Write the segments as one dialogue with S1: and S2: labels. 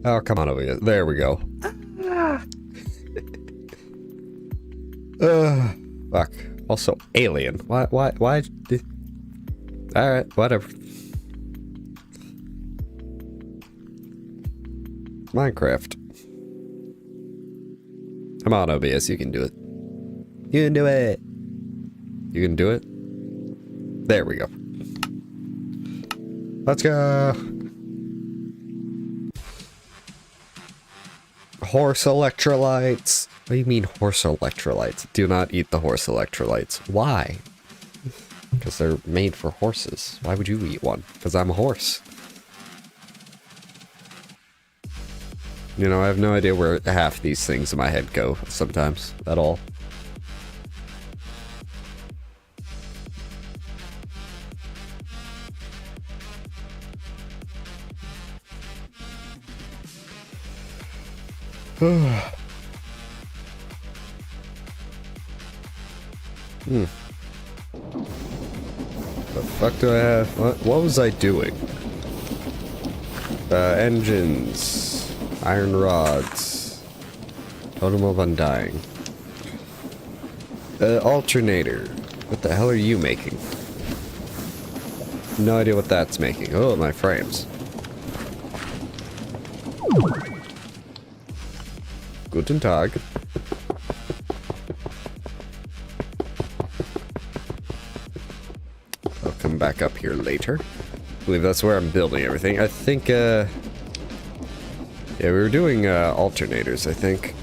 S1: Oh, come on over here. There we go. Fuck. Also, alien. Why? Alright, whatever. Minecraft. Come on, OBS, you can do it. You can do it. You can do it. There we go. Let's go. Horse electrolytes. What do you mean horse electrolytes? Do not eat the horse electrolytes. Why? Because they're made for horses. Why would you eat one? Because I'm a horse. You know, I have no idea where half these things in my head go sometimes at all. The fuck do I have? What was I doing? Engines, iron rods, totem of undying, alternator. What the hell are you making? No idea what that's making. Oh, my frames. Guten Tag. I'll come back up here later. I believe that's where I'm building everything. I think, yeah, we were doing, alternators, I think.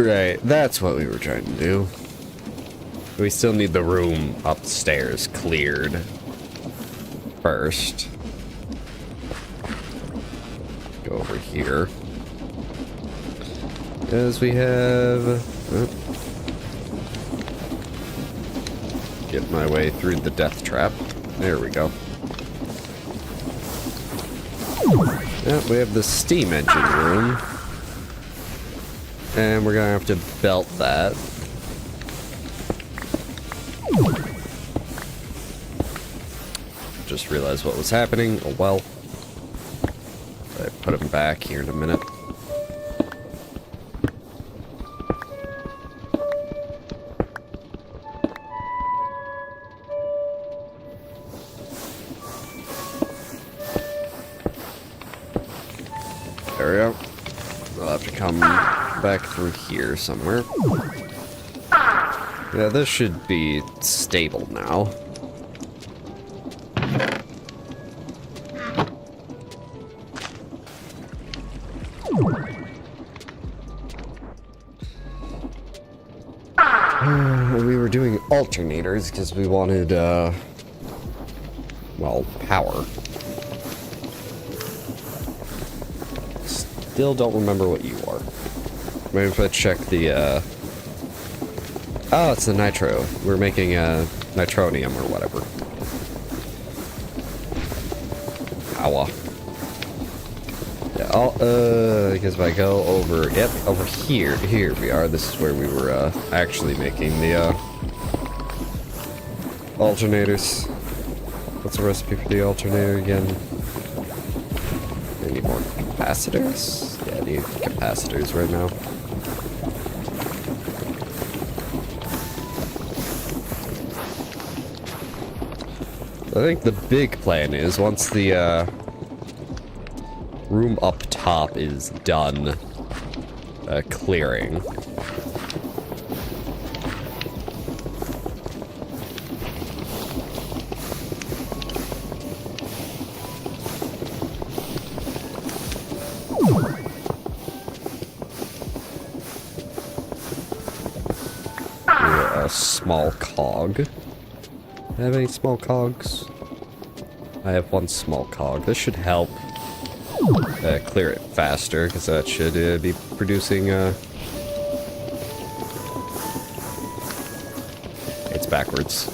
S1: Right, that's what we were trying to do. We still need the room upstairs cleared first. Go over here. As we have... Get my way through the death trap. There we go. Yep, we have the steam engine room. And we're gonna have to belt that. Just realized what was happening. Oh well. I put him back here in a minute. There we go. I'll have to come back through here somewhere. Yeah, this should be stable now. We were doing alternators because we wanted, well, power. Still don't remember what you are. Maybe if I check the, oh, it's the nitro. We're making, nitronium or whatever. Power. Yeah, I guess if I go over, yep, over here we are. This is where we were, actually making the, alternators. What's the recipe for the alternator again? I need more capacitors? Yeah, I need capacitors right now. I think the big plan is once the, room up top is done, clearing. A small cog. I have any small cogs? I have one small cog. This should help clear it faster, because that should be producing It's backwards.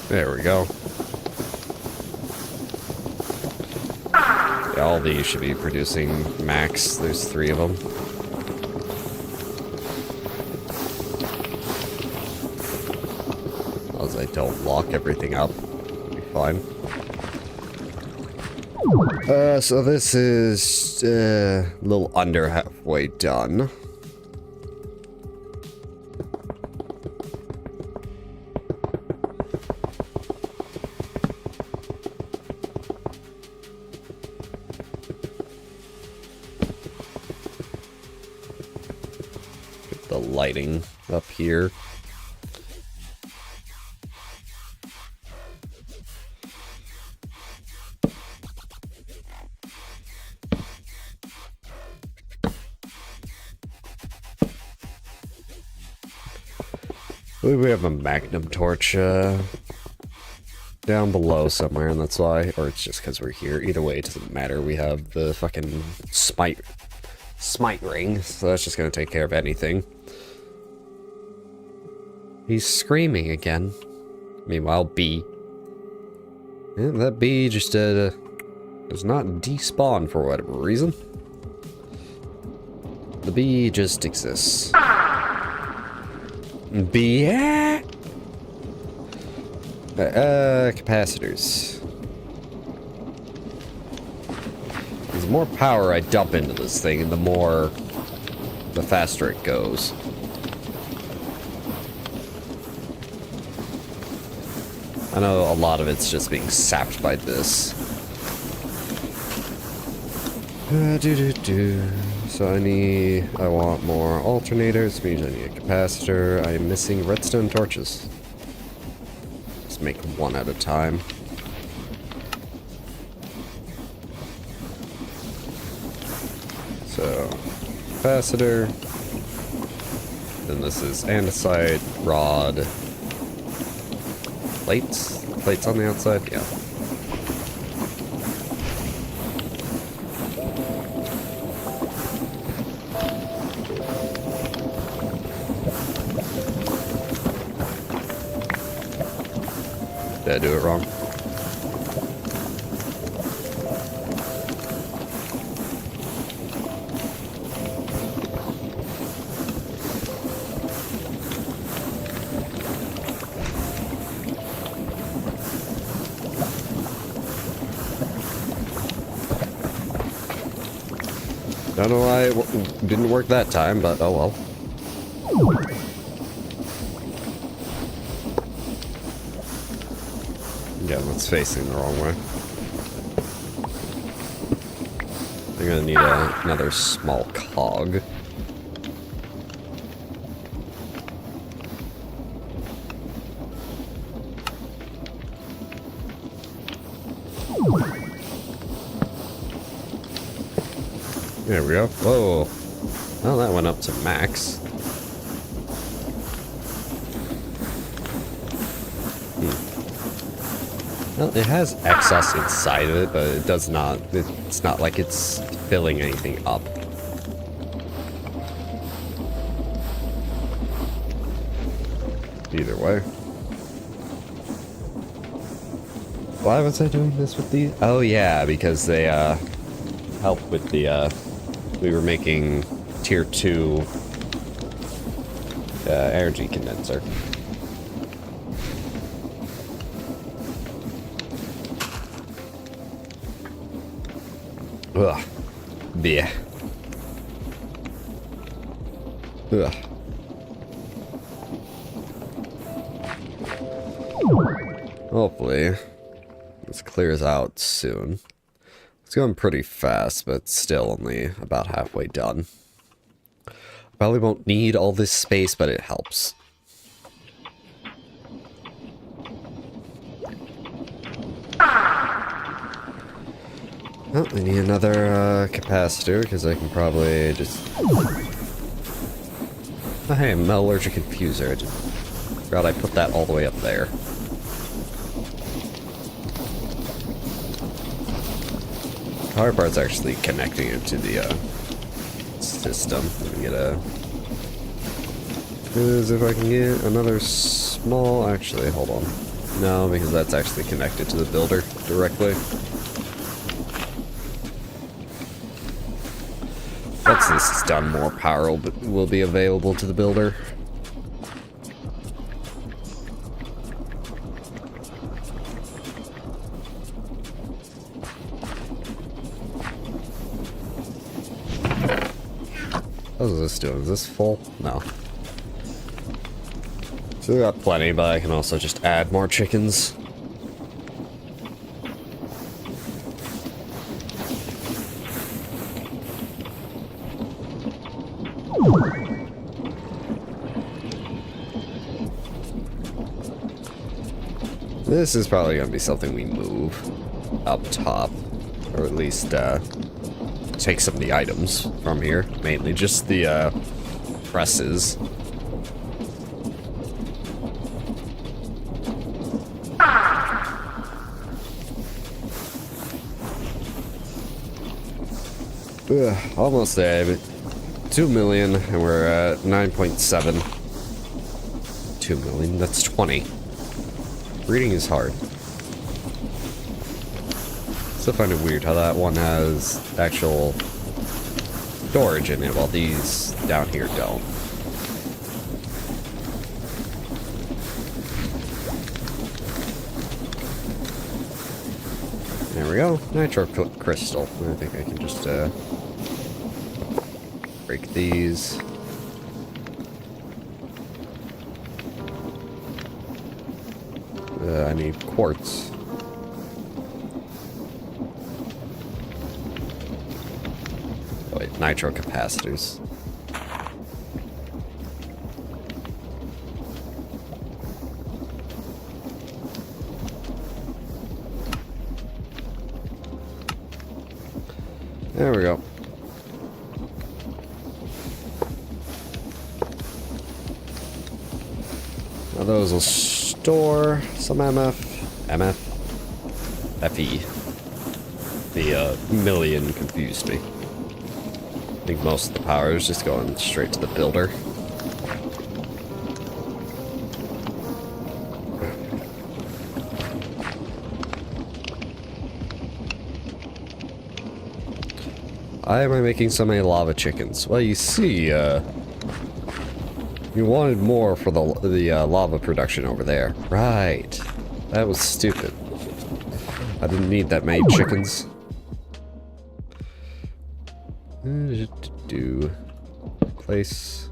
S1: There we go. Yeah, all these should be producing max. There's 3 of them. As I don't lock everything up, it'll be fine. So this is a little under halfway done. Get the lighting up here. I believe we have a magnum torch down below somewhere, and that's why, or it's just because we're here. Either way, it doesn't matter. We have the fucking smite ring, so that's just gonna take care of anything. He's screaming again. Meanwhile, bee. Yeah, that bee just does not despawn for whatever reason. The bee just exists. Bee. Capacitors. The more power I dump into this thing, and the faster it goes. I know a lot of it's just being sapped by this. So I want more alternators, means I need a capacitor. I am missing redstone torches. Let's make one at a time. So, capacitor. Then this is andesite, rod, plates? Plates on the outside? Yeah. Did I do it wrong? Don't know why it didn't work that time, but oh well. Yeah, that's facing the wrong way. I'm gonna need another small cog. There we go. Whoa. Well, that went up to max. Well, it has excess inside of it, but it does not. It's not like it's filling anything up. Either way. Why was I doing this with these? Oh yeah, because they help with the we were making tier 2 energy condenser. Ugh. Yeah. Ugh. Hopefully, this clears out soon. It's going pretty fast, but still only about halfway done. Probably won't need all this space, but it helps. Oh, I need another capacitor, because I can probably just... Oh, hey, metallurgic infuser. I just forgot I put that all the way up there. The hard part's actually connecting it to the system. Let me get a... Because if I can get another small... Actually, hold on. No, because that's actually connected to the builder directly. Once this is done, more power will be available to the builder. How's this doing? Is this full? No. So we got plenty, but I can also just add more chickens. This is probably going to be something we move up top, or at least take some of the items from here, mainly just the presses. Ugh, almost there, but 2 million, and we're at 9.7. 2 million, that's 20. Reading is hard. Still find it weird how that one has actual storage in it, while these down here don't. There we go. Nitro crystal. I think I can just break these. I need quartz. Oh wait, nitro capacitors. There we go. Now those will store some FE. The million confused me. I think most of the power is just going straight to the builder. Why am I making so many lava chickens? Well, you see, you wanted more for the lava production over there. Right. That was stupid. I didn't need that many chickens. Do place.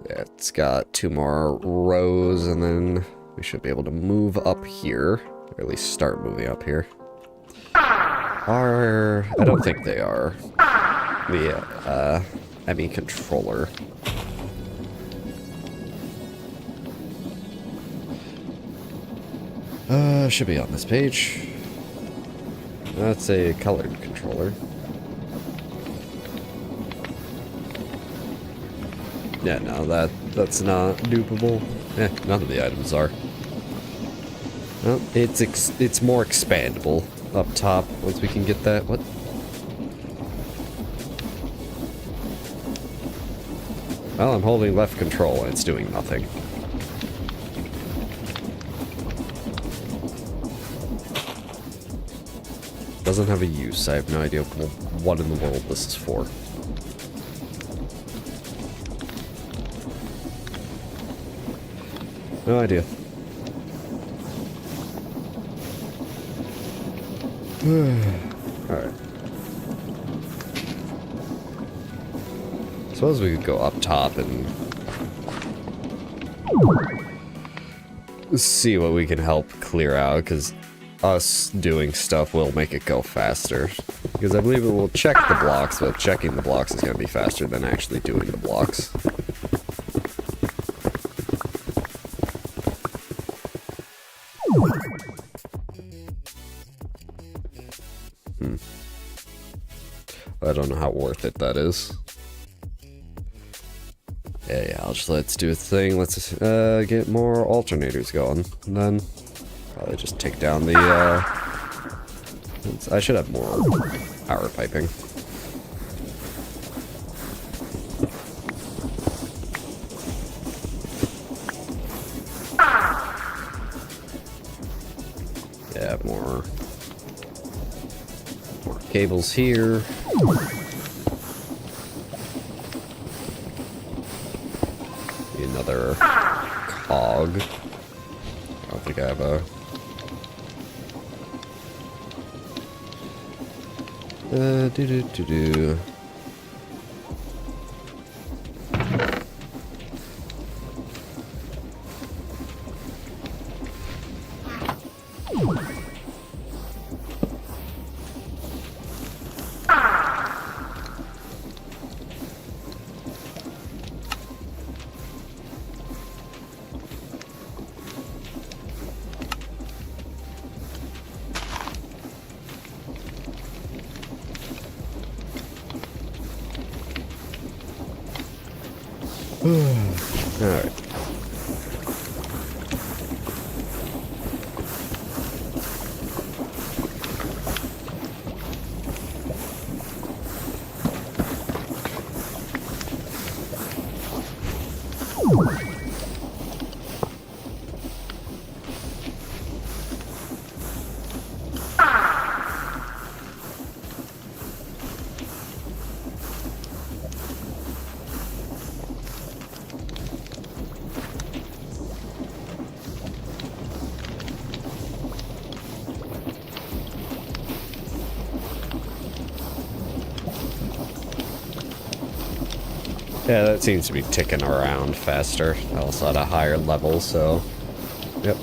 S1: Yeah, it's got 2 more rows, and then we should be able to move up here, or at least start moving up here. I don't think they are. The ME controller. Should be on this page. That's a colored controller. Yeah, no, that's not dupable. None of the items are. Well, it's more expandable up top once we can get that. What? Well, I'm holding left control and it's doing nothing. Doesn't have a use. I have no idea what in the world this is for. No idea. Alright. Suppose we could go up top and see what we can help clear out, because us doing stuff will make it go faster. Because I believe it will check the blocks, but checking the blocks is going to be faster than actually doing the blocks. I don't know how worth it that is. Yeah, let's do a thing. Let's get more alternators going. And then Probably just take down the, I should have more power piping. Yeah, more cables here. Another cog. I don't think I have a... do. Alright. Yeah, that seems to be ticking around faster. Also at a higher level, so... Yep.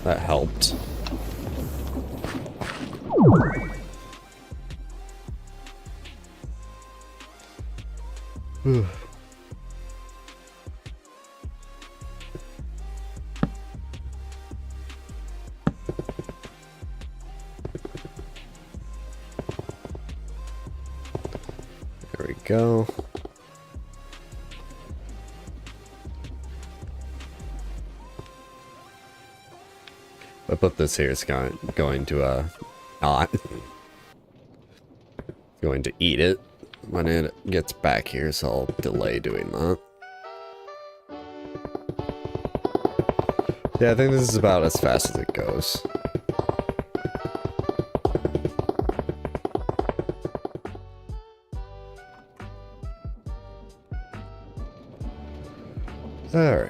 S1: That helped. Whew. There we go. I put this here, it's going to, not going to eat it when it gets back here, so I'll delay doing that. Yeah, I think this is about as fast as it goes. Alright.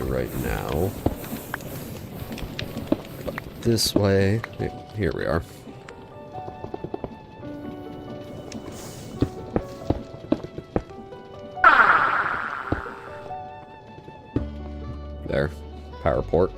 S1: Right now. This way. Here we are. There. Power port.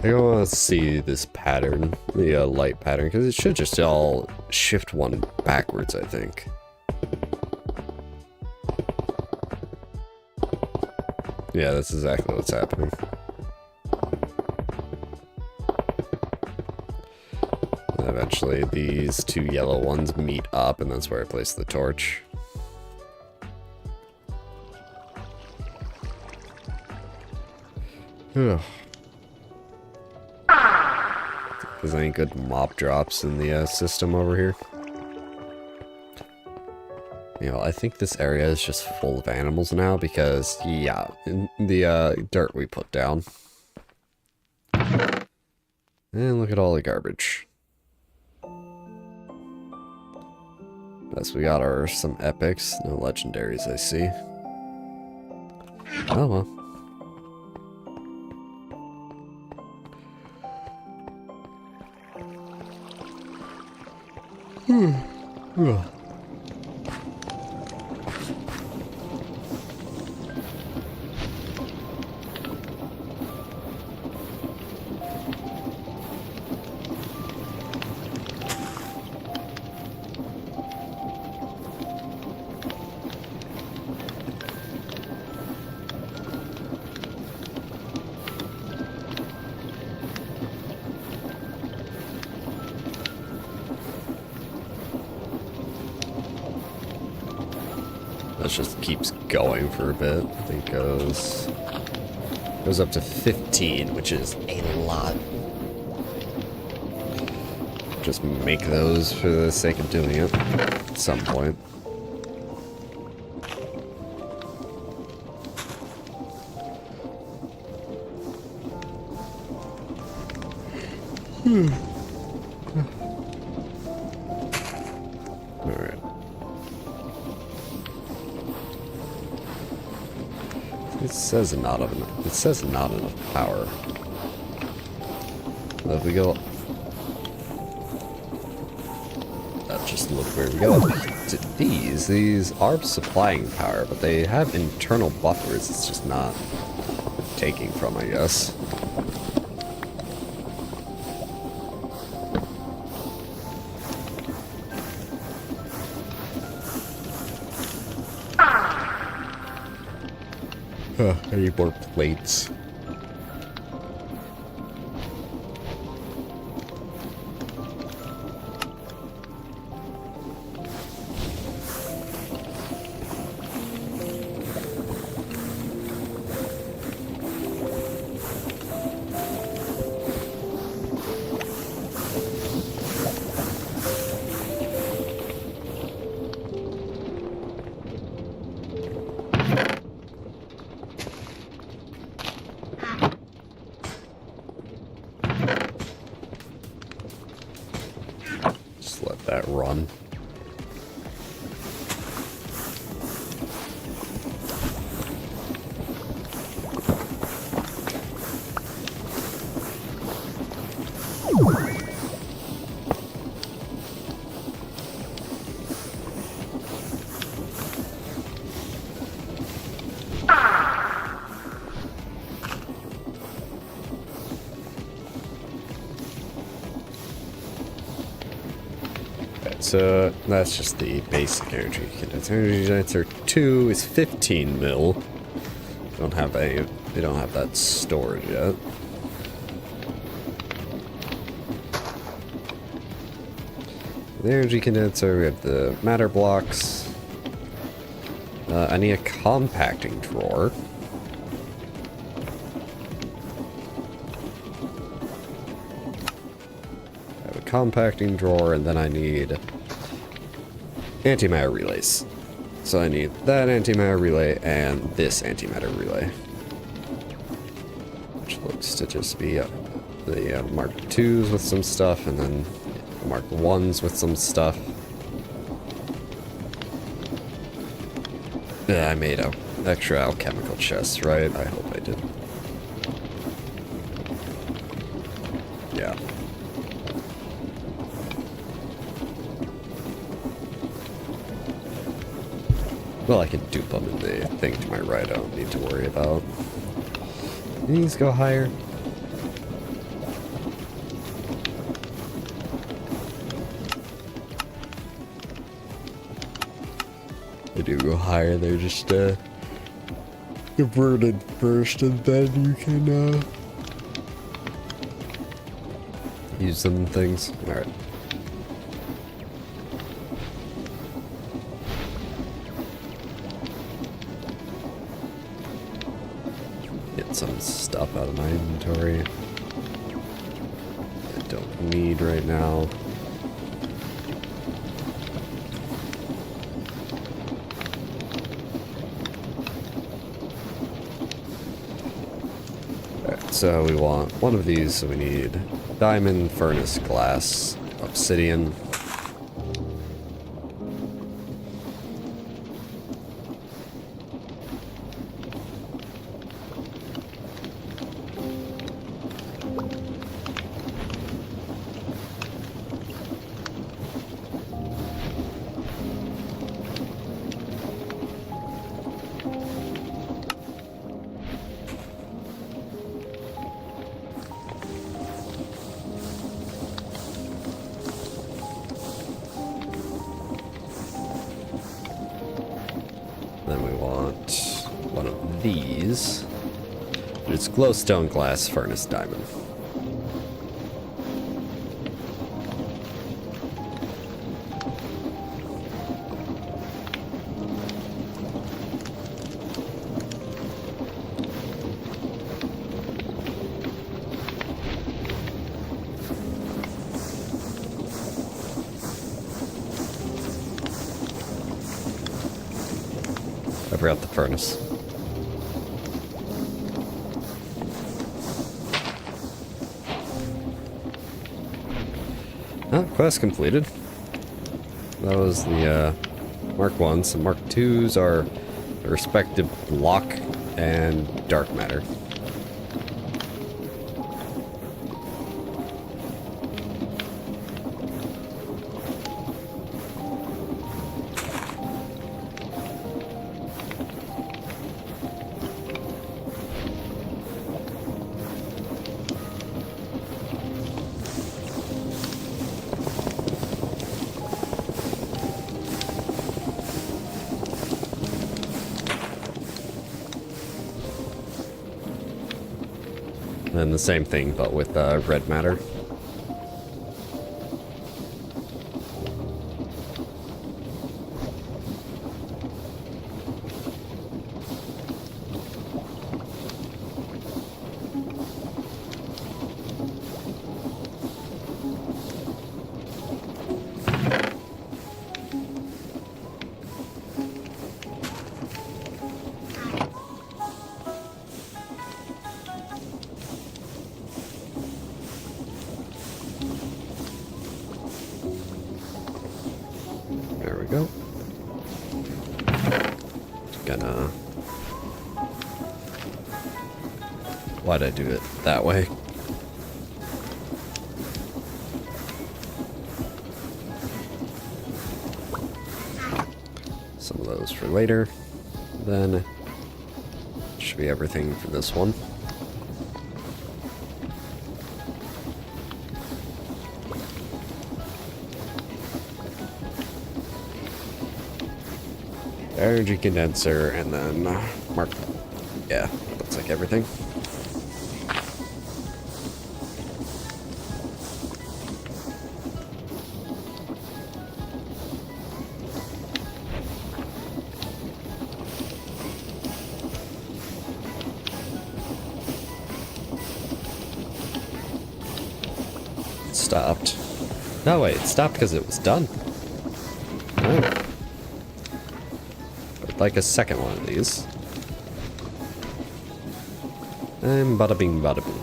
S1: I want to see this pattern, the light pattern, because it should just all shift one backwards, I think. Yeah, that's exactly what's happening. And eventually these two yellow ones meet up, and that's where I place the torch. Ugh. There's any good mop drops in the system over here. You know, I think this area is just full of animals now because, yeah, in the dirt we put down. And look at all the garbage. Yes, we got some epics, no legendaries I see. Oh well. That just keeps going for a bit. I think goes up to 15, which is a lot. Just make those for the sake of doing it at some point. Alright. It says not enough. It says not enough power. But if we go, that just look where we go. These are supplying power, but they have internal buffers. It's just not taking from, I guess. I need more plates. Let that run. So that's just the basic energy condenser. Energy condenser 2 is 15 mil. They don't have that stored yet. The energy condenser, we have the matter blocks. I need a compacting drawer. I have a compacting drawer, and then I need antimatter relays. So I need that antimatter relay and this antimatter relay. Which looks to just be the Mark IIs with some stuff, and then Mark I's with some stuff. Yeah, I made an extra alchemical chest, right? I hope I did. Yeah. Well, I can dupe them in the thing to my right. I don't need to worry about. These go higher. They do go higher. They're just converted first, and then you can use them in things. All right. Some stuff out of my inventory I don't need right now. Alright, so we want one of these, so we need diamond, furnace, glass, obsidian. Then we want one of these. It's glowstone, glass, furnace, diamond. I forgot the furnace. Oh, quest completed. That was the Mark 1s. And Mark 2s are the respective block and dark matter. And the same thing, but with red matter. There we go. Gonna... Why'd I do it that way? Some of those for later. Then... should be everything for this one. Energy condenser, and then Mark. Yeah, looks like everything. It stopped. No, wait, it stopped because it was done. Oh. Like a second one of these. And bada bing, bada boom.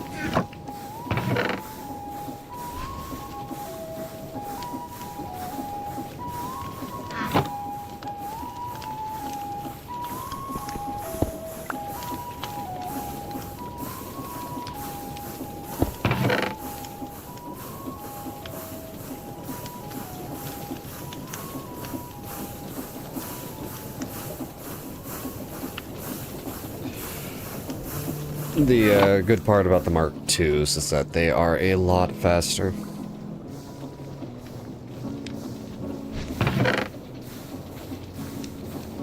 S1: The good part about the Mark IIs is that they are a lot faster.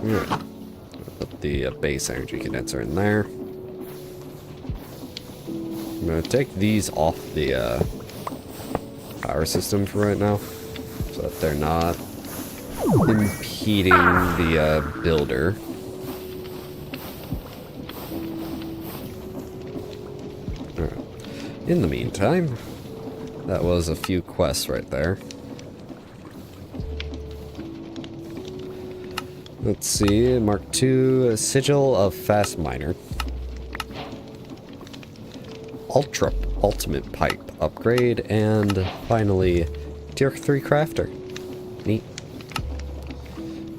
S1: Yeah. Put the base energy condenser in there. I'm gonna take these off the power system for right now, so that they're not impeding the builder. In the meantime, that was a few quests right there. Let's see, Mark II, Sigil of Fast Miner. Ultimate Pipe upgrade, and finally, Tier 3 Crafter. Neat.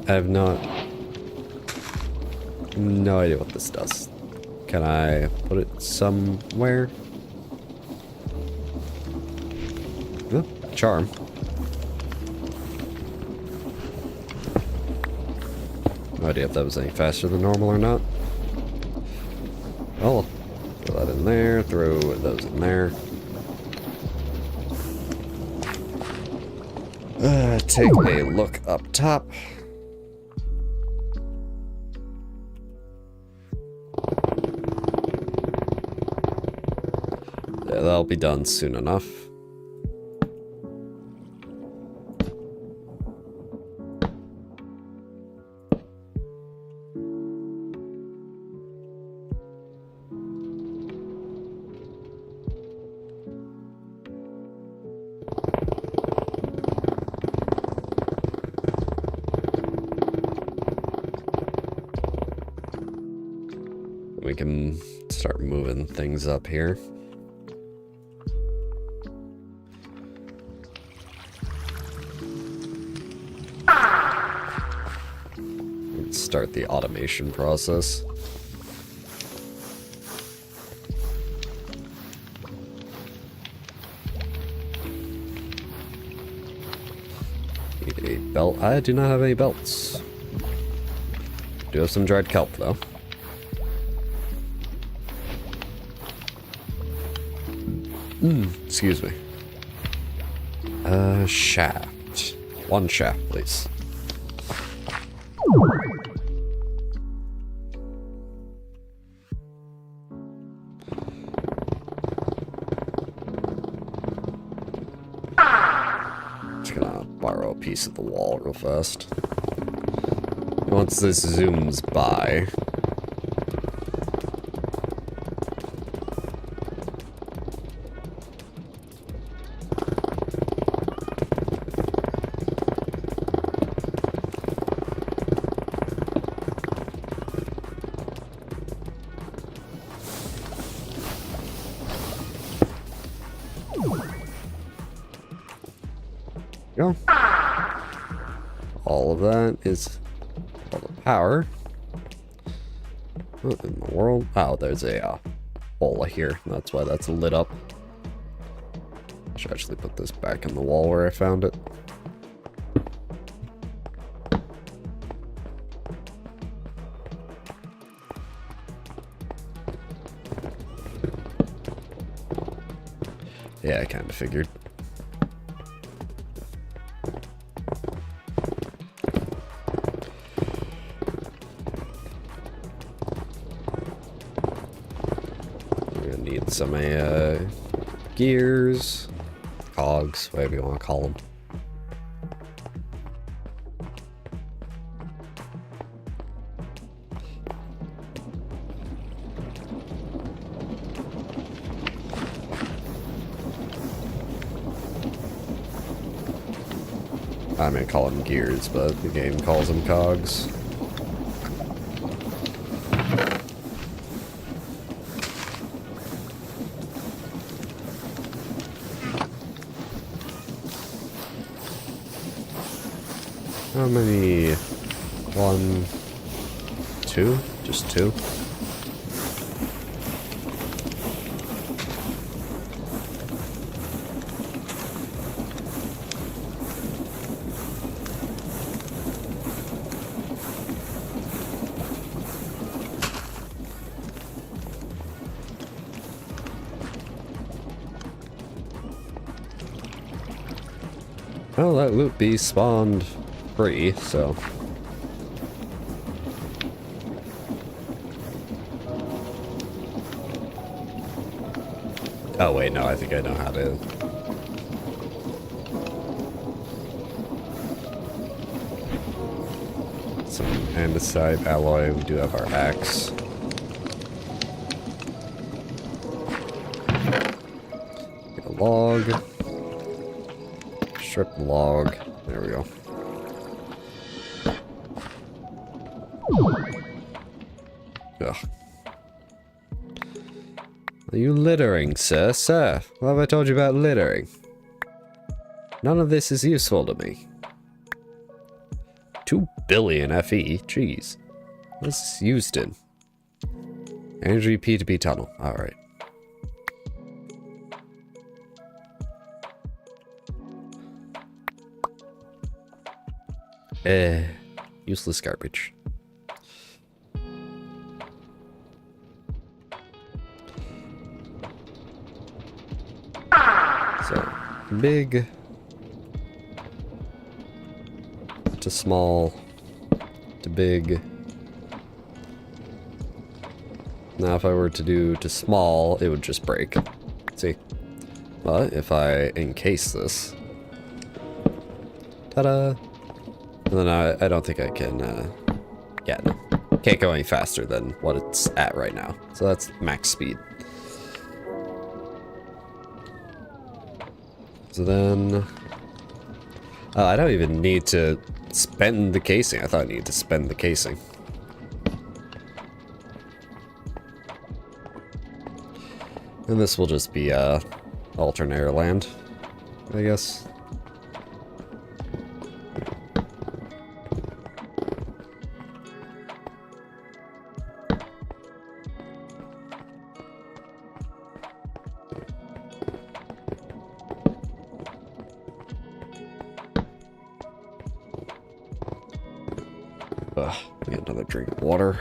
S1: I have no idea what this does. Can I put it somewhere? Oh, charm. No idea if that was any faster than normal or not. Oh, throw that in there, throw those in there. Take a look up top. Yeah, that'll be done soon enough. we can start moving things up here. Let's start the automation process. Need a belt. I do not have any belts. Do have some dried kelp though. Excuse me. Shaft. One shaft, please. Just gonna borrow a piece of the wall real fast. Once this zooms by. Go. All of that is all the power. What in the world? Oh, there's a bola here. That's why that's lit up. Should actually put this back in the wall where I found it. Yeah, I kind of figured. Need some gears, cogs, whatever you want to call them. I'm gonna call them gears, but the game calls them cogs. How many? 1, 2? Just 2? Well, that loot beast spawned free, so. Oh wait, no, I think I know how to. Some andesite alloy, we do have our axe. Get a log. Strip the log. There we go. Ugh. Are you littering, sir? Sir, what have I told you about littering? None of this is useful to me. 2 billion FE? Jeez. What's this used in? Energy P2P tunnel. Alright. Useless garbage. So, big to small to big. Now if I were to do to small, it would just break. See? But if I encase this, ta-da! And then I don't think I can, yeah, no. Can't go any faster than what it's at right now. So that's max speed. So then, I don't even need to spend the casing. I thought I needed to spend the casing. And this will just be alternate air land, I guess. Get another drink of water.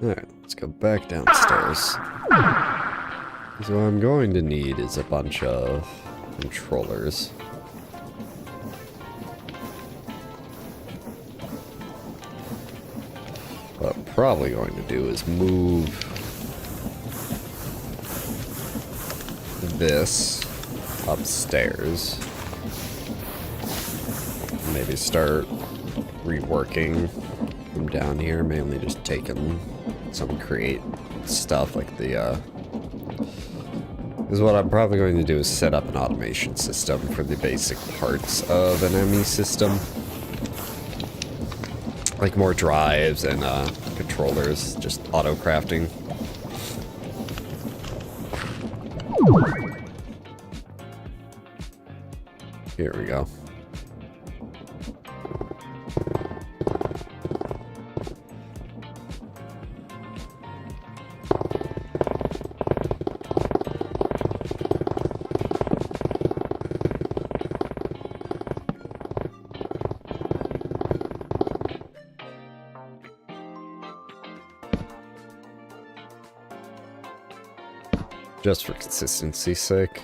S1: Alright, let's go back downstairs. So what I'm going to need is a bunch of controllers. What I'm probably going to do is move this upstairs. Maybe start reworking from down here, mainly just taking some create stuff like the is what I'm probably going to do is set up an automation system for the basic parts of an ME system. Like more drives and controllers, just auto crafting. Here we go. Just for consistency's sake.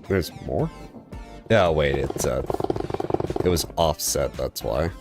S1: There's more? Yeah, wait, it was offset, that's why.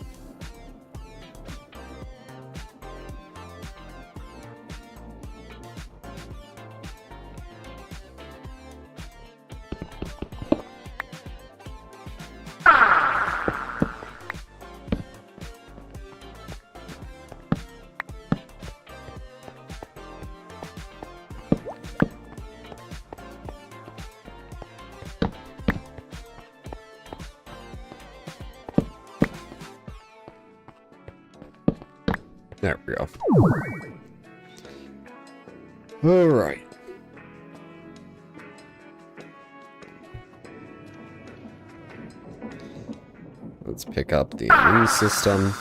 S1: There we go. Alright. Let's pick up the new system.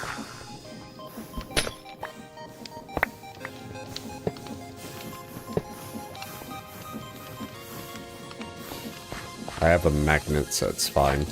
S1: I have a magnet, so it's fine.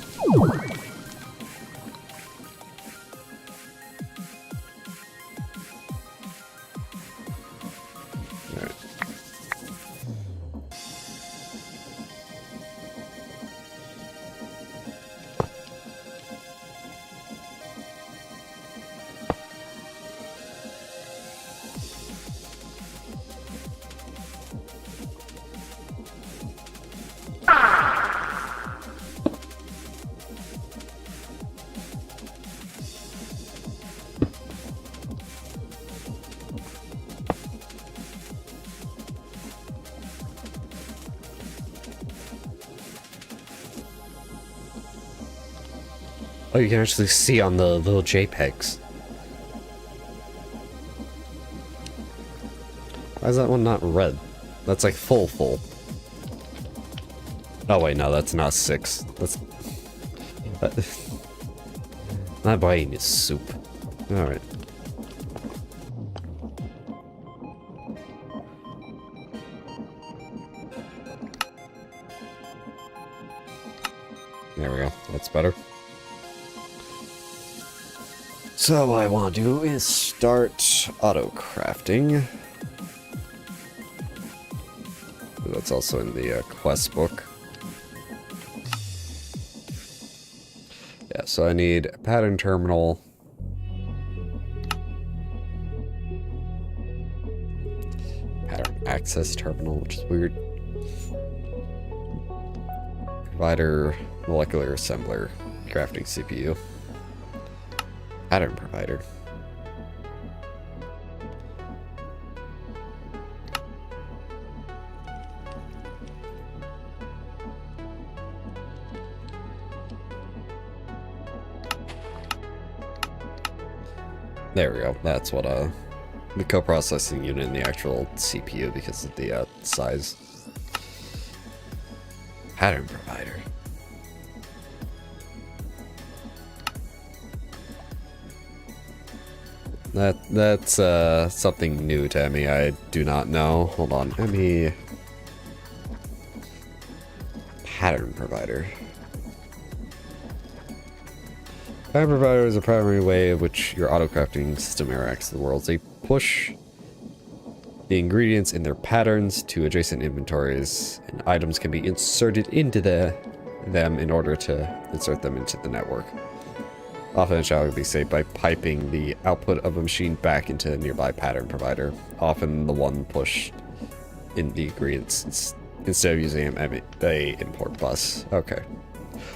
S1: Oh, you can actually see on the little JPEGs. Why is that one not red? That's like full. Oh wait, no, that's not 6. That's... My brain is soup. Alright. There we go. That's better. So what I want to do is start auto-crafting. That's also in the quest book. Yeah, so I need a pattern terminal. Pattern access terminal, which is weird. provider, molecular assembler, crafting CPU, pattern provider. There we go. That's what the coprocessing unit in the actual CPU because of the size. Pattern provider. That's something new to me. I do not know. Hold on. Me pattern provider. Pattern provider is a primary way in which your auto-crafting system interacts with the world. They push the ingredients in their patterns to adjacent inventories, and items can be inserted into them in order to insert them into the network. Often a challenge can be saved by piping the output of a machine back into a nearby pattern provider. Often the one pushed in the ingredients instead of using a import bus. Okay.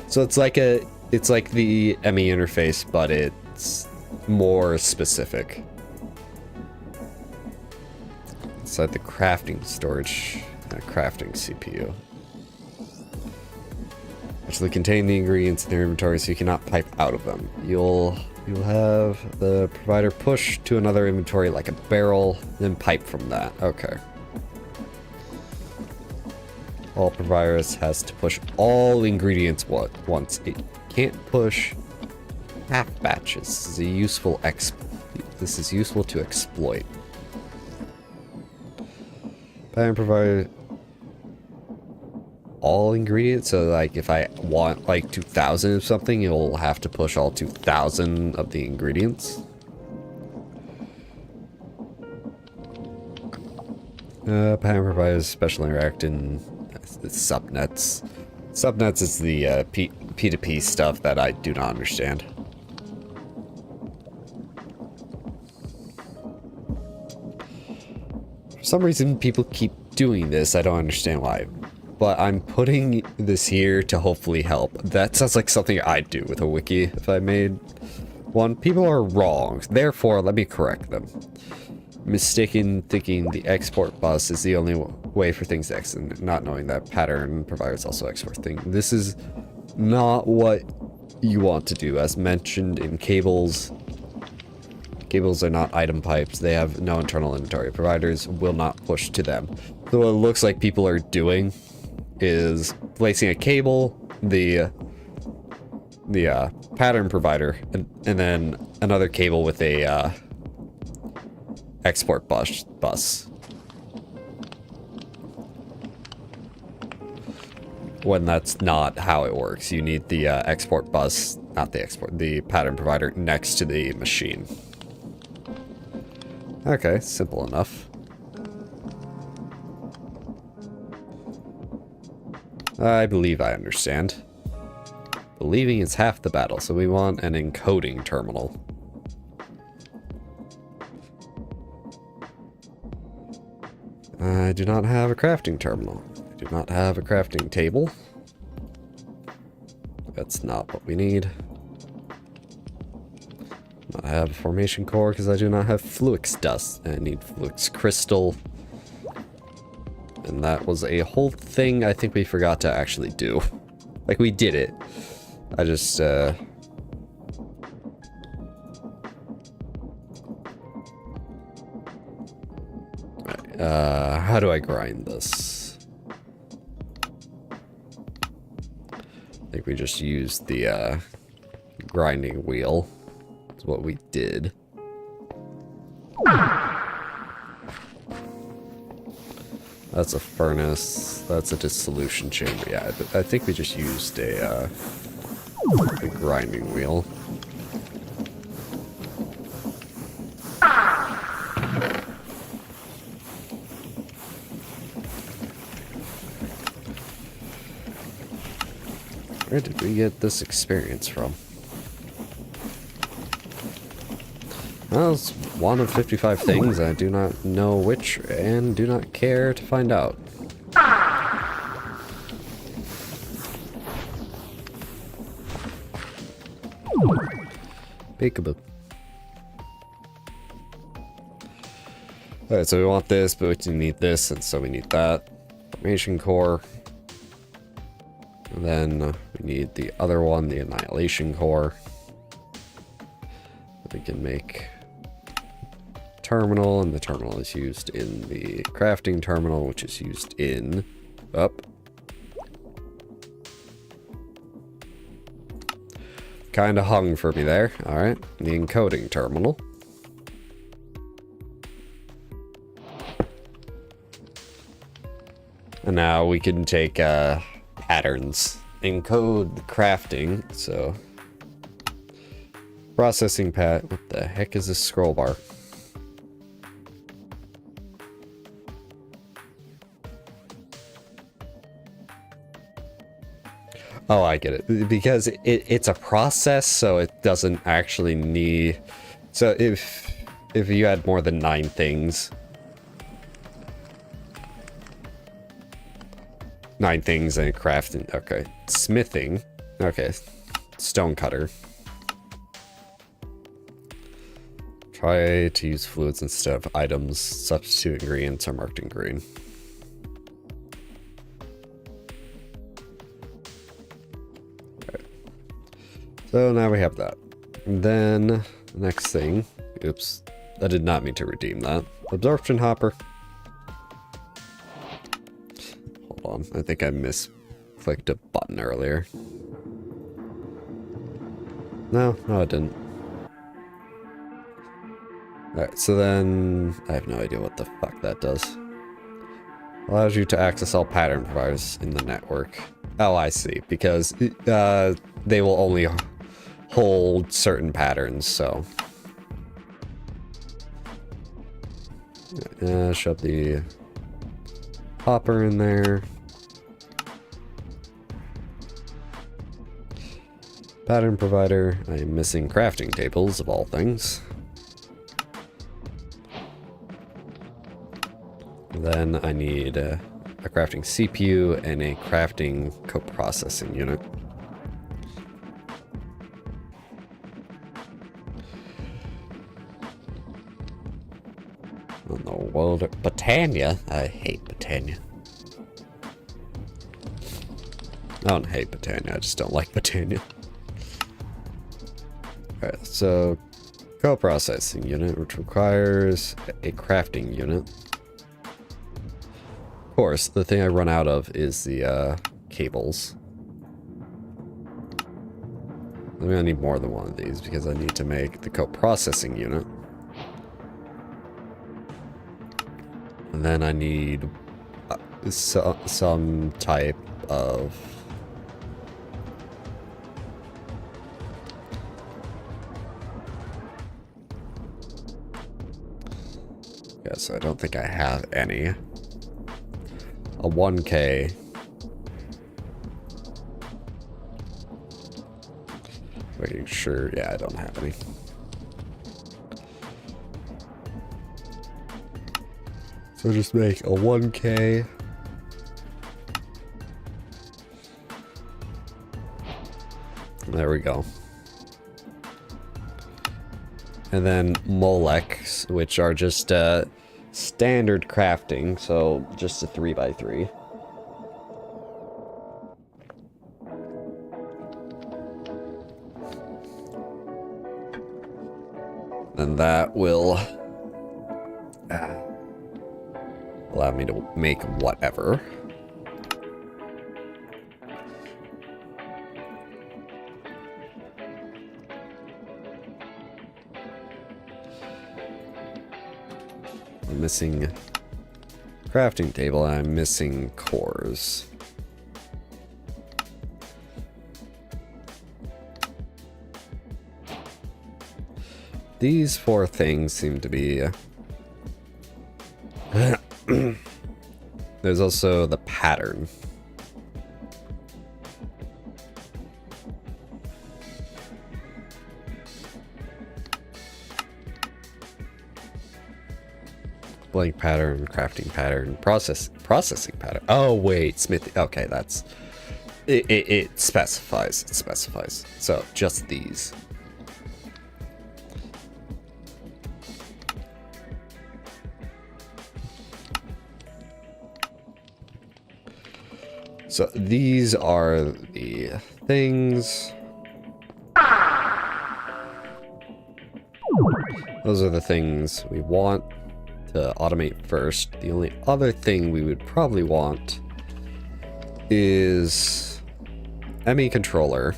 S1: So it's like the ME interface, but it's more specific. Inside the crafting storage, crafting CPU. Actually contain the ingredients in their inventory so you cannot pipe out of them. You'll have the provider push to another inventory like a barrel, then pipe from that. Okay. All providers has to push all ingredients once. It can't push half batches. This is useful to exploit. Pattern provider all ingredients, so like if I want like 2,000 of something, you'll have to push all 2,000 of the ingredients. Pattern providers special interact in subnets. Subnets is the P2P stuff that I do not understand. For some reason, people keep doing this. I don't understand why. But I'm putting this here to hopefully help. That sounds like something I'd do with a wiki if I made one. People are wrong. Therefore, let me correct them. Mistaken thinking the export bus is the only way for things to exit, not knowing that pattern providers also export things. This is not what you want to do. As mentioned in cables, cables are not item pipes. They have no internal inventory. Providers will not push to them. So what it looks like people are doing is placing a cable, the pattern provider, and then another cable with a export bus. When that's not how it works. You need the export bus, not the pattern provider next to the machine. Okay, simple enough. I believe I understand. Believing is half the battle, so we want an encoding terminal. I do not have a crafting terminal. I do not have a crafting table. That's not what we need. I have a formation core because I do not have fluix dust. I need fluix crystal. And that was a whole thing I think we forgot to actually do. Like, we did it. I just, how do I grind this? I think we just used the, grinding wheel. That's what we did. That's a furnace. That's a dissolution chamber. Yeah, I think we just used a grinding wheel. Where did we get this experience from? Well, it's one of 55 things. I do not know which and do not care to find out. Peekaboo. Alright, so we want this, but we need this, and so we need that. Formation core. And then we need the other one, the annihilation core. We can make terminal, and the terminal is used in the crafting terminal, which is used in kind of hung for me there. All right, the encoding terminal. And now we can take patterns, encode crafting. So processing pat. What the heck is this scroll bar? Oh, I get it. Because it's a process, so it doesn't actually need... So if you had more than 9 things... 9 things and crafting... Okay. Smithing. Okay. Stone cutter. Try to use fluids instead of items. Substitute ingredients are marked in green. So now we have that. And then the next thing, oops, I did not mean to redeem that. Absorption hopper. Hold on, I think I misclicked a button earlier. No, I didn't. Alright, so then I have no idea what the fuck that does. Allows you to access all pattern providers in the network. Oh, I see, because they will only hold certain patterns, so. Shove the hopper in there. Pattern provider. I am missing crafting tables of all things. Then I need a crafting CPU and a crafting coprocessing unit. In the world of Britannia. I hate Britannia. I don't hate Britannia, I just don't like Britannia. Alright, so coprocessing unit, which requires a crafting unit. Of course, the thing I run out of is the cables. I'm gonna need more than one of these because I need to make the coprocessing unit. And then I need some type of... Yes, I don't think I have any. A 1K. Making sure, yeah, I don't have any. So just make a 1K. There we go. And then Molex, which are just standard crafting, so just a 3x3. And that will allow me to make whatever. I'm missing crafting table, I'm missing cores. These 4 things seem to be... There's also the pattern. Blank pattern, crafting pattern, processing pattern. Oh wait, smith. Okay, that's it specifies. It specifies. So just these. So these are the things. Those are the things we want to automate first. The only other thing we would probably want is ME controller,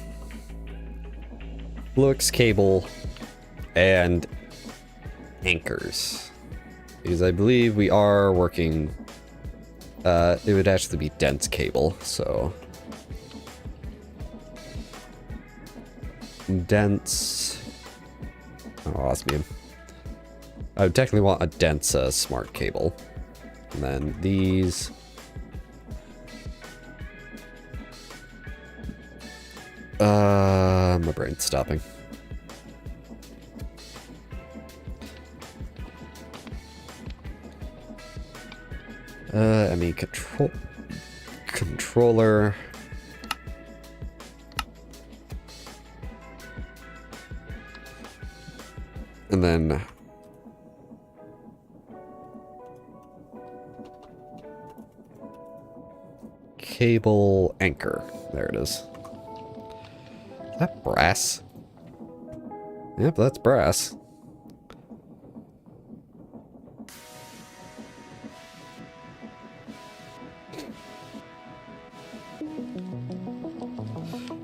S1: Flux cable, and anchors. Because I believe we are working, it would actually be dense cable, so. Dense, oh, osmium. I would technically want a dense smart cable. And then these. My brain's stopping. ME controller. And then cable anchor. There it is. Is that brass? Yep, that's brass.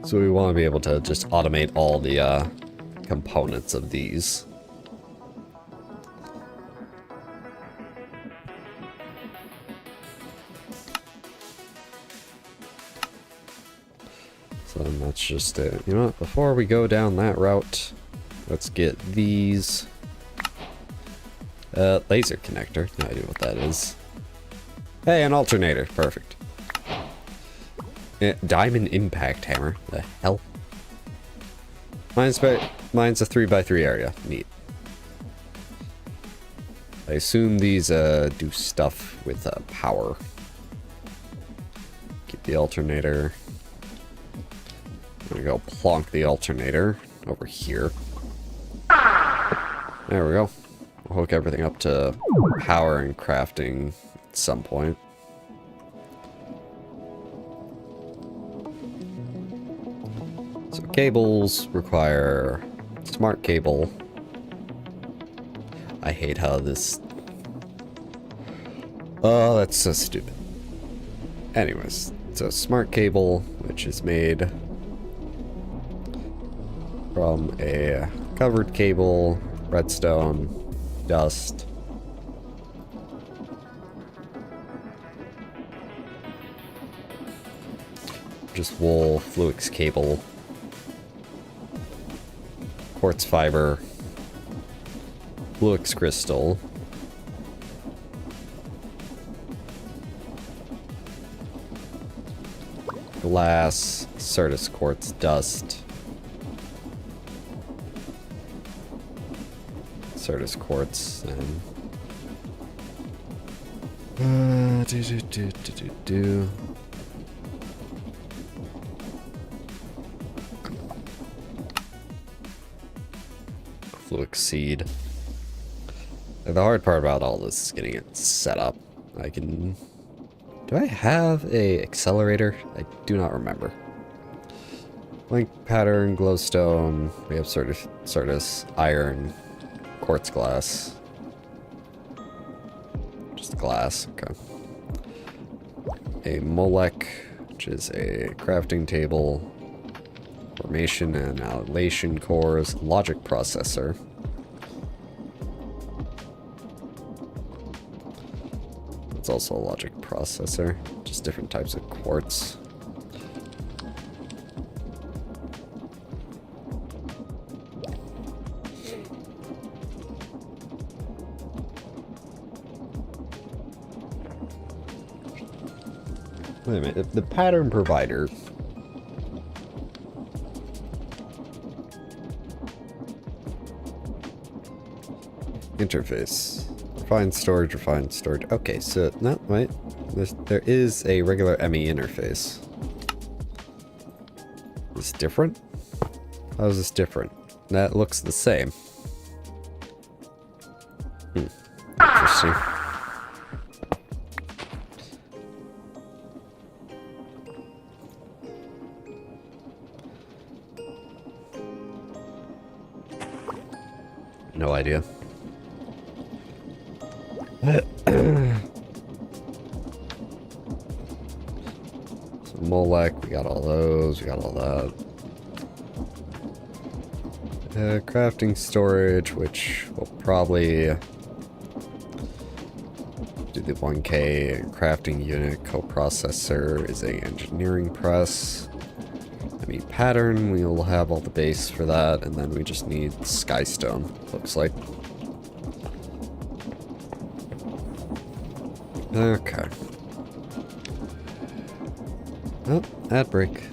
S1: So we want to be able to just automate all the components of these. So then that's just it. You know what? Before we go down that route, let's get these. Laser connector. No idea what that is. Hey, an alternator. Perfect. Diamond impact hammer. The hell? Mine's a 3x3 area. Neat. I assume these do stuff with power. Keep the alternator. I'm gonna go plonk the alternator over here. There we go. We'll hook everything up to power and crafting at some point. So cables require smart cable. I hate how this... Oh, that's so stupid. Anyways, so smart cable, which is made from a covered cable, redstone, dust, just wool, Fluix cable, quartz fiber, Fluix crystal, glass, Certus quartz dust, Certus quartz, and Fluix seed. The hard part about all this is getting it set up. Do I have a accelerator? I do not remember. Link pattern, glowstone. We have Certus iron, quartz glass. Just glass, okay. A Molech, which is a crafting table, formation and annihilation cores, logic processor. It's also a logic processor, just different types of quartz. Wait a minute, the pattern provider. Interface. Refined storage, refined storage. Okay, so, no, wait. There is a regular ME interface. Is this different? How is this different? That looks the same. Interesting. no idea. So Molek, we got all those, we got all that. Crafting storage, which will probably do the 1K crafting unit. Coprocessor is a engineering press. I mean pattern, we'll have all the base for that, and then we just need skystone, looks like. Okay. Oh, ad break.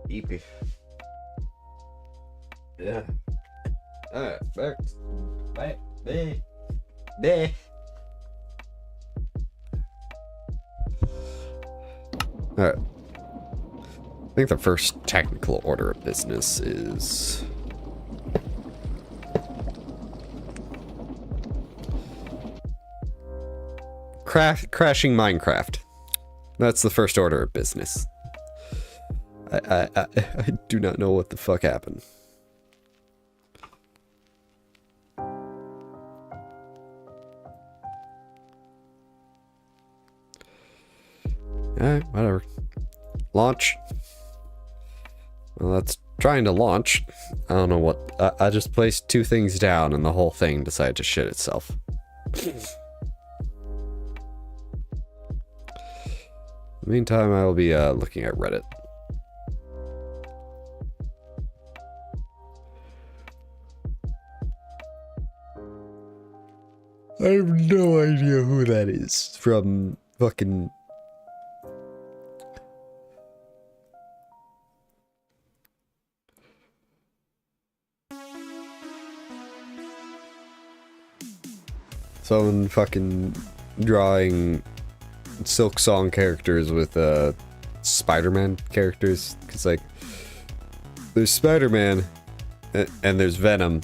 S1: Eepy. Yeah. Alright, back. Bye. Bye. Bye. Alright. I think the first technical order of business is... crashing Minecraft. That's the first order of business. I do not know what the fuck happened. Alright, whatever. Launch. Well, that's trying to launch. I don't know what... I just placed two things down and the whole thing decided to shit itself. In the meantime, I will be looking at Reddit. I have no idea who that is from fucking... Someone fucking drawing Silk Song characters with Spider-Man characters, because like there's Spider-Man and there's Venom,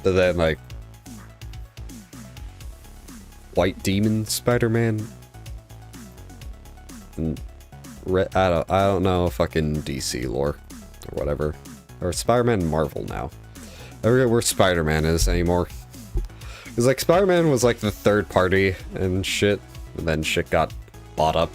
S1: but then like White Demon Spider-Man and I don't know fucking DC lore or whatever, or Spider-Man Marvel now. I forget where Spider-Man is anymore. Because like Spider-Man was like the third party and shit, and then shit got bought up.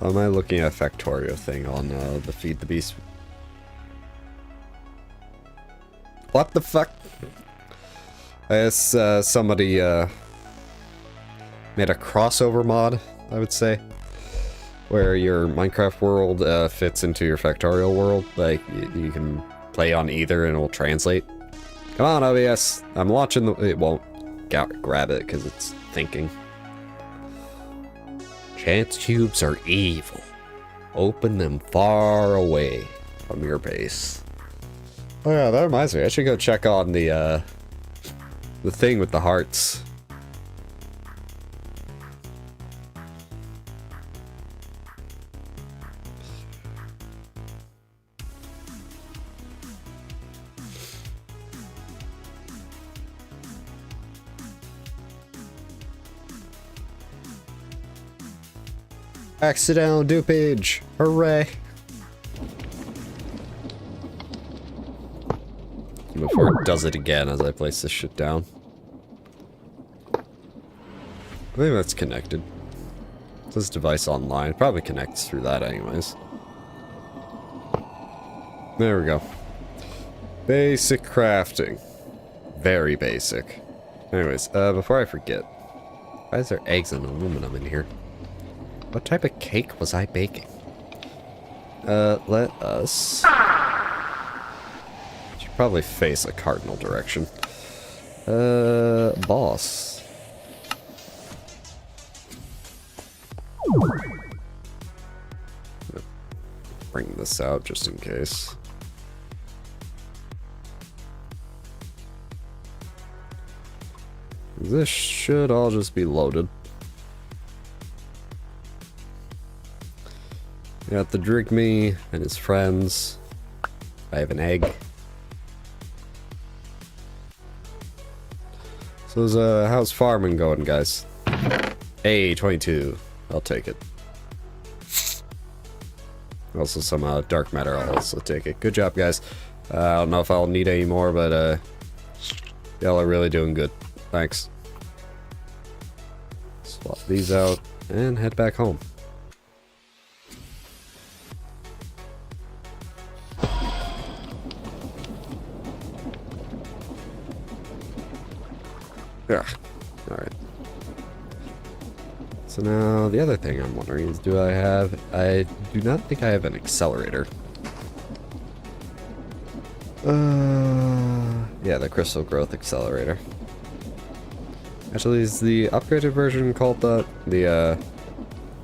S1: Am I looking at a Factorio thing on the Feed the Beast? What the fuck? I guess somebody made a crossover mod, I would say, where your Minecraft world fits into your Factorial world. Like, you can play on either and it will translate. Come on, OBS. I'm launching the... It won't grab it because it's thinking. Chance cubes are evil. Open them far away from your base. Oh yeah, that reminds me. I should go check on the thing with the hearts. Accidental dupage! Hooray! Before it does it again as I place this shit down. I think that's connected. It says device online. It probably connects through that anyways. There we go. Basic crafting. Very basic. Anyways, before I forget. Why is there eggs and aluminum in here? What type of cake was I baking? Let us... Should probably face a cardinal direction. Boss. Bring this out just in case. This should all just be loaded. Got the Drigme and his friends. I have an egg. So how's farming going, guys? Hey, 22. I'll take it. Also some dark matter, I'll also take it. Good job, guys. I don't know if I'll need any more, but y'all are really doing good. Thanks. Swap these out and head back home. Yeah. Alright. So now the other thing I'm wondering is, I do not think I have an accelerator. Yeah, the crystal growth accelerator. Actually, is the upgraded version called the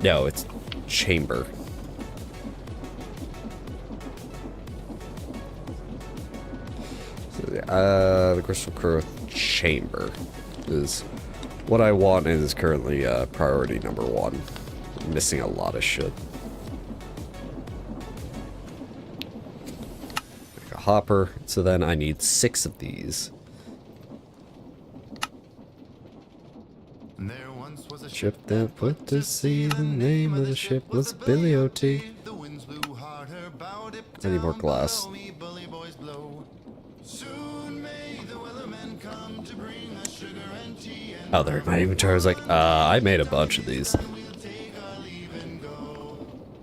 S1: no, it's chamber. So, the crystal growth chamber is what I want, and is currently priority number 1. I'm missing a lot of shit. Make a hopper, so then I need 6 of these.
S2: There once was a
S1: Ship that put to sea, the name of the ship was Billy O.T. I need more glass. Oh, there, my inventory was like, I made a bunch of these.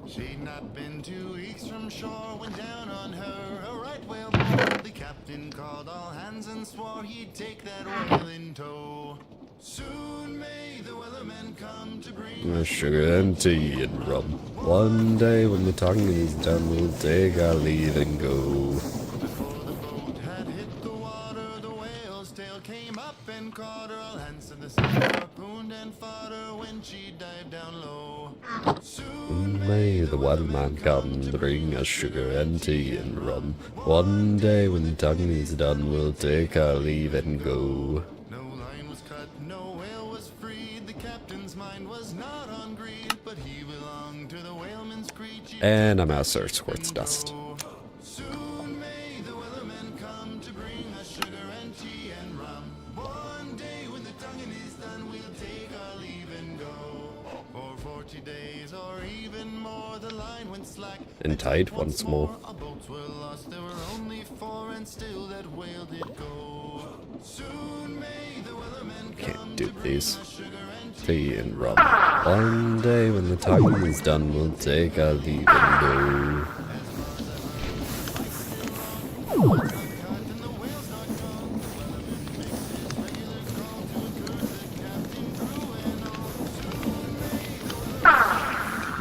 S2: She'd not been 2 weeks from shore when down on her a right whale. The captain called all hands and swore he'd take that whale in tow. Soon may the wellerman come to bring
S1: Sugar and tea and rum. One day when the tongue is done, we'll take our leave and go.
S2: Before the boat had hit the water, the whale's tail came up and caught her. All hands to the sail harpooned and fought her when she dived down low. Soon
S1: May the waterman come to bring us sugar and tea and rum. One day when the tongue is done, we'll take our leave and go.
S2: no line was cut, no whale was freed. The captain's mind was not on greed, but he belonged to the whaleman's creed.
S1: And I'm out of Sir Quartz Dust.
S2: Soon may the wellerman come to bring us sugar and tea and rum. One day when the tonguing is done, we'll take our leave and go. For 40 days or even more, the line went slack
S1: And tight once more.
S2: Our boats were lost, there were only 4, and still that whale did go. Soon may the wellerman
S1: Can't
S2: come
S1: do
S2: to bring
S1: these.
S2: us sugar and
S1: Tea and rum. One day when the tongue is done, we'll take our leave and go.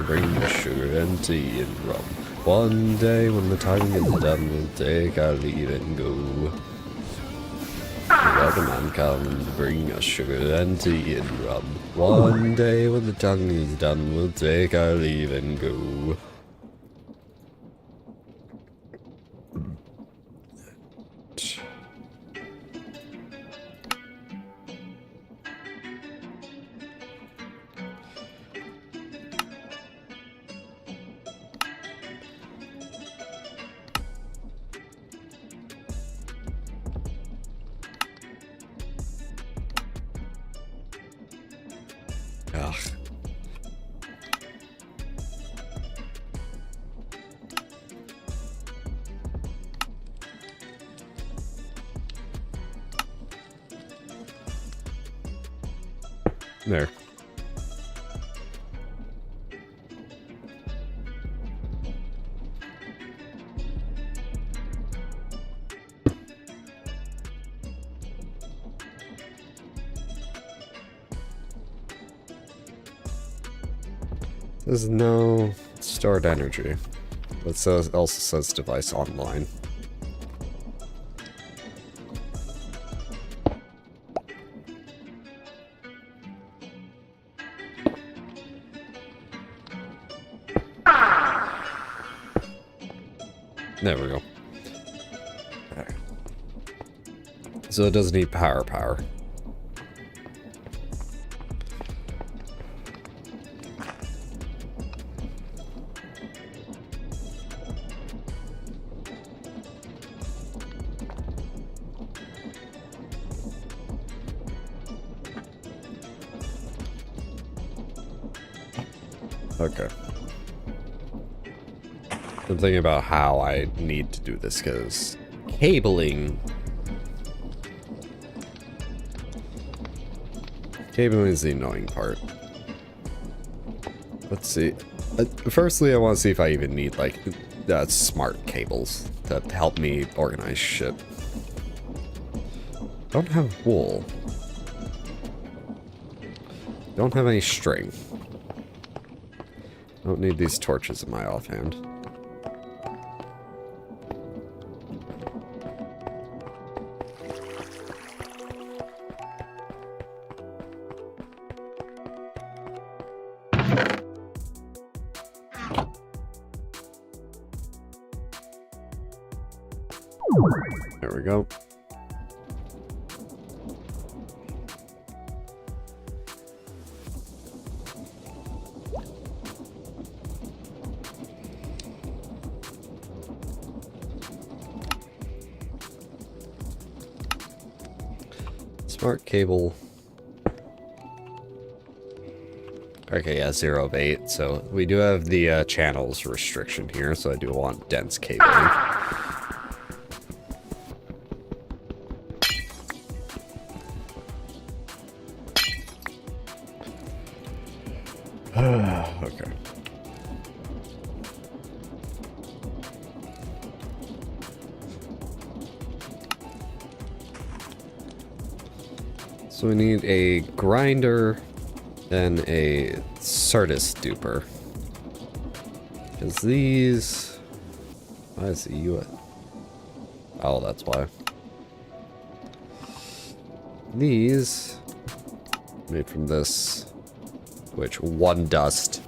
S1: Bring us sugar and tea and rum. One day when the tongue is done, we'll take our leave and go. The weatherman come to bring us sugar and tea and rum. One day when the tongue is done, we'll take our leave and go. Ugh. There. There's no stored energy. It also says device online. There we go. Okay. So it does need power. Okay. I'm thinking about how I need to do this, because cabling is the annoying part. Let's see. Firstly, I want to see if I even need, like, smart cables to help me organize shit. Don't have wool. Don't have any string. Don't need these torches in my offhand. There we go. Smart cable. Okay, yeah, 0 of 8. So we do have the channels restriction here, so I do want dense cabling. Okay. So we need a grinder and a Certus duper. Because these... Why is the U.S.? Oh, that's why. These... Made from this, which one dust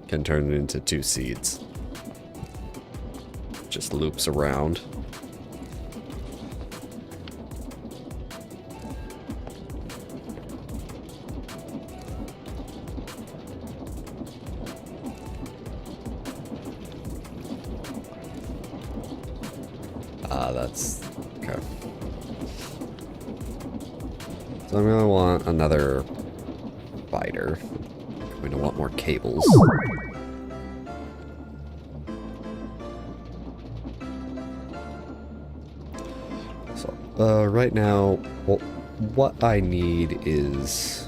S1: can turn into 2 seeds. Just loops around. That's okay. So I'm gonna want another biter. I'm gonna want more cables. So right now, well, what I need is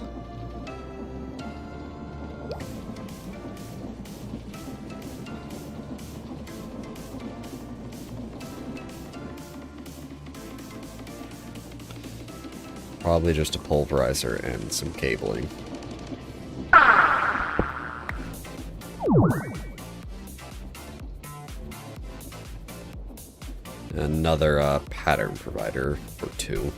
S1: probably just a pulverizer and some cabling. Another pattern provider for 2.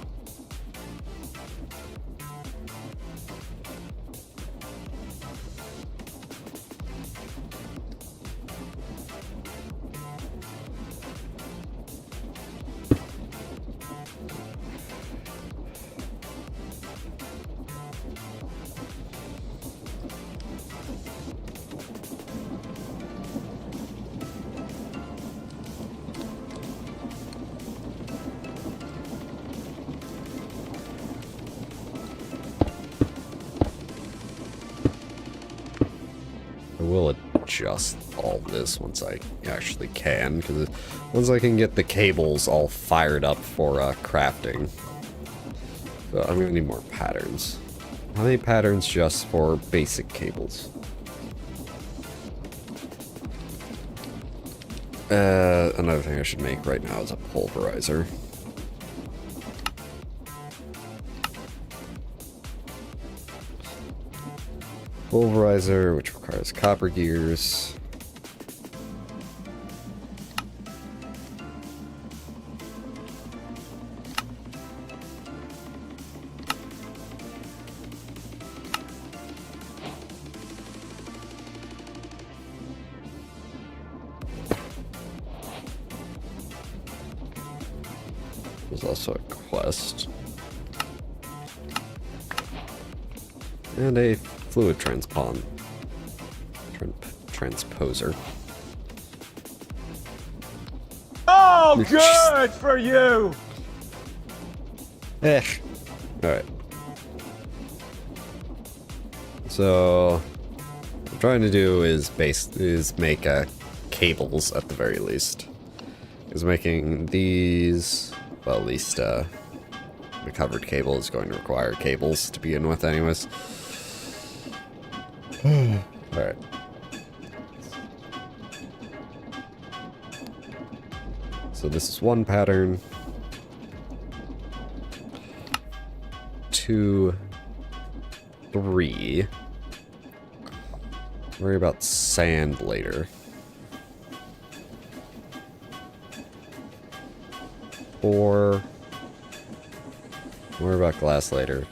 S1: I will adjust all this once I actually can, because once I can get the cables all fired up for crafting. So I'm going to need more patterns. How many patterns just for basic cables? Another thing I should make right now is a pulverizer. Pulverizer, which requires copper gears. There's also a quest. And a fluid transposer.
S3: Oh, good for you!
S1: Alright. So, what I'm trying to do is make cables at the very least. Is making these, well, at least the covered cable is going to require cables to begin with anyways. Alright. So this is 1 pattern. 2, 3. Worry about sand later. 4. Worry about glass later.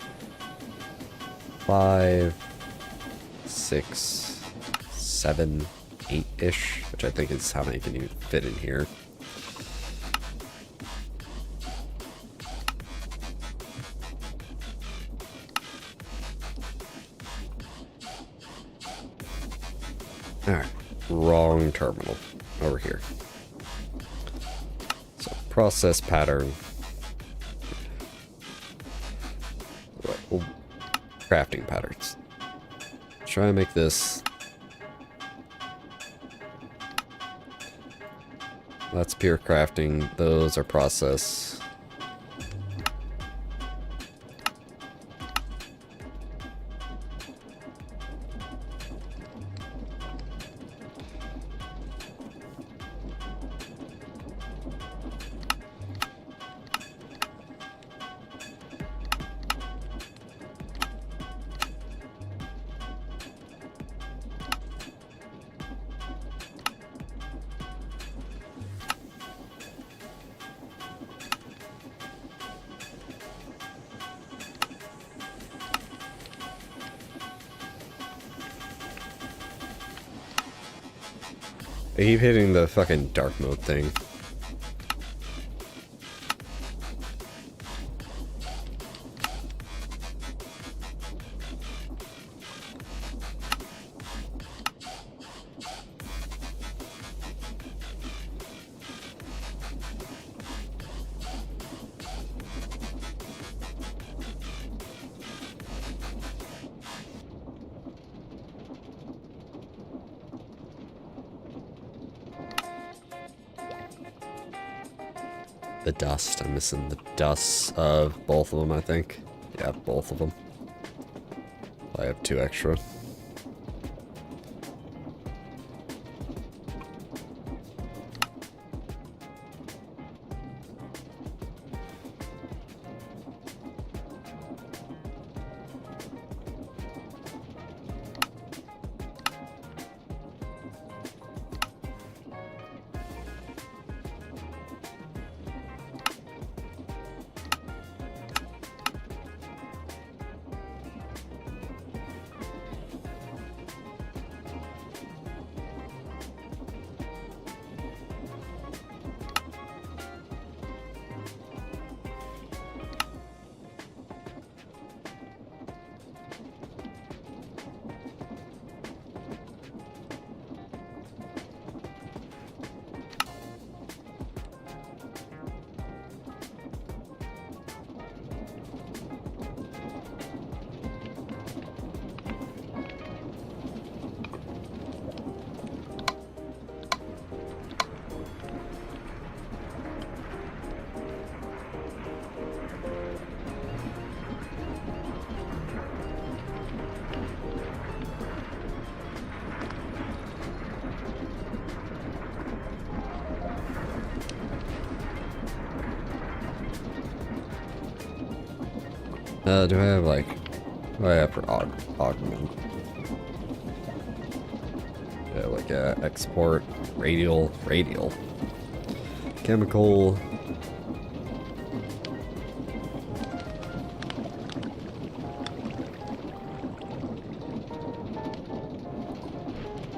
S1: 5, 6, 7, 8-ish, which I think is how many can you fit in here. Alright, wrong terminal. Over here. So, process pattern. Well, crafting patterns. Try and make this. That's pure crafting. Those are process. I keep hitting the fucking dark mode thing. The dust. I'm missing the dust of both of them, I think. Yeah, both of them. I have 2 extra. Do I have like... Oh, I have for augment. Yeah, like export, radial, chemical.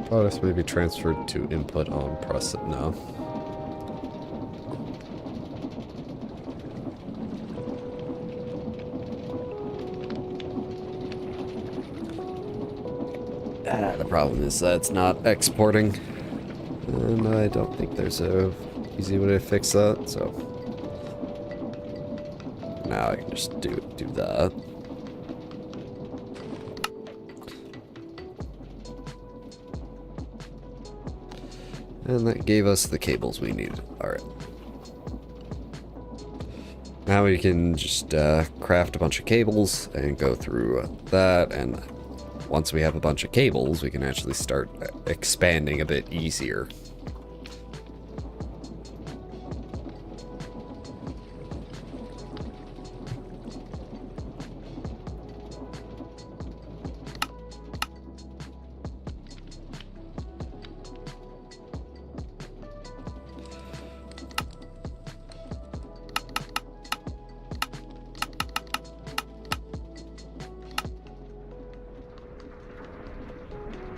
S1: Products may be transferred to input on press it now. The problem is that it's not exporting, and I don't think there's a easy way to fix that, so now I can just do that. And that gave us the cables we needed. Alright. Now we can just craft a bunch of cables and go through that, and once we have a bunch of cables, we can actually start expanding a bit easier.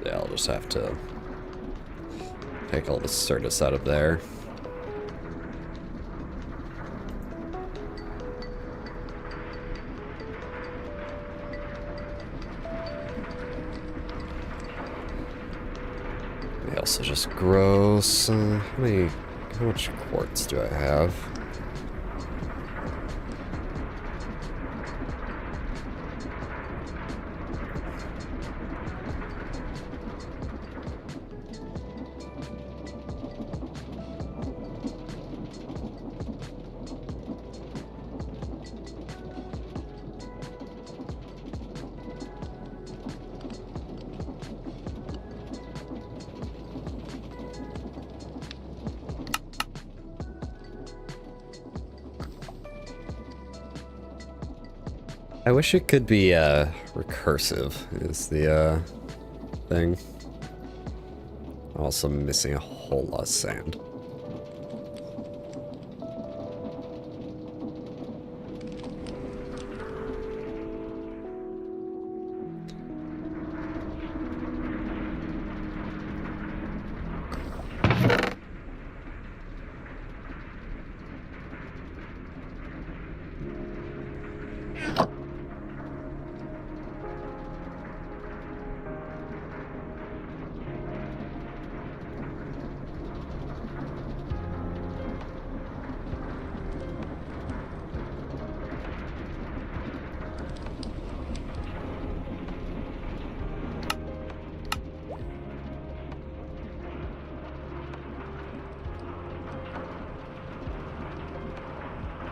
S1: Yeah, I'll just have to take all the Certus out of there. I also just grow some... How much quartz do I have? I wish it could be recursive is the thing. Also missing a whole lot of sand.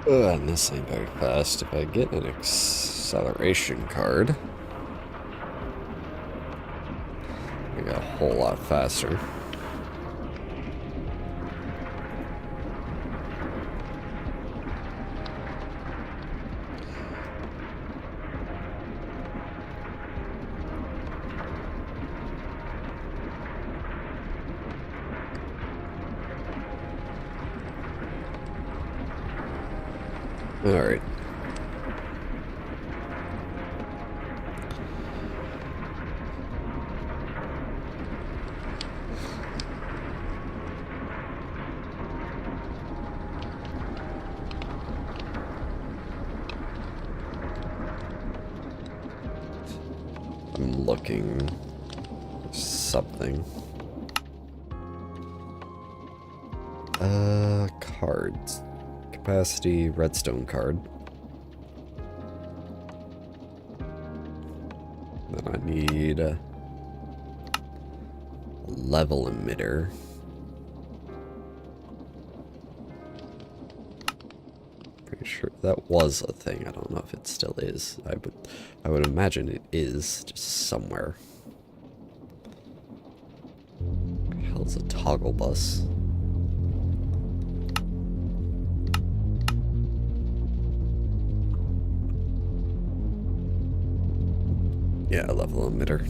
S1: And this ain't very fast. If I get an acceleration card, I go a whole lot faster. Alright. I'm looking for something. Cards. Capacity redstone card. Then I need a level emitter. Pretty sure that was a thing. I don't know if it still is. I would imagine it is just somewhere. What the hell's a toggle bus? Yeah, level emitter.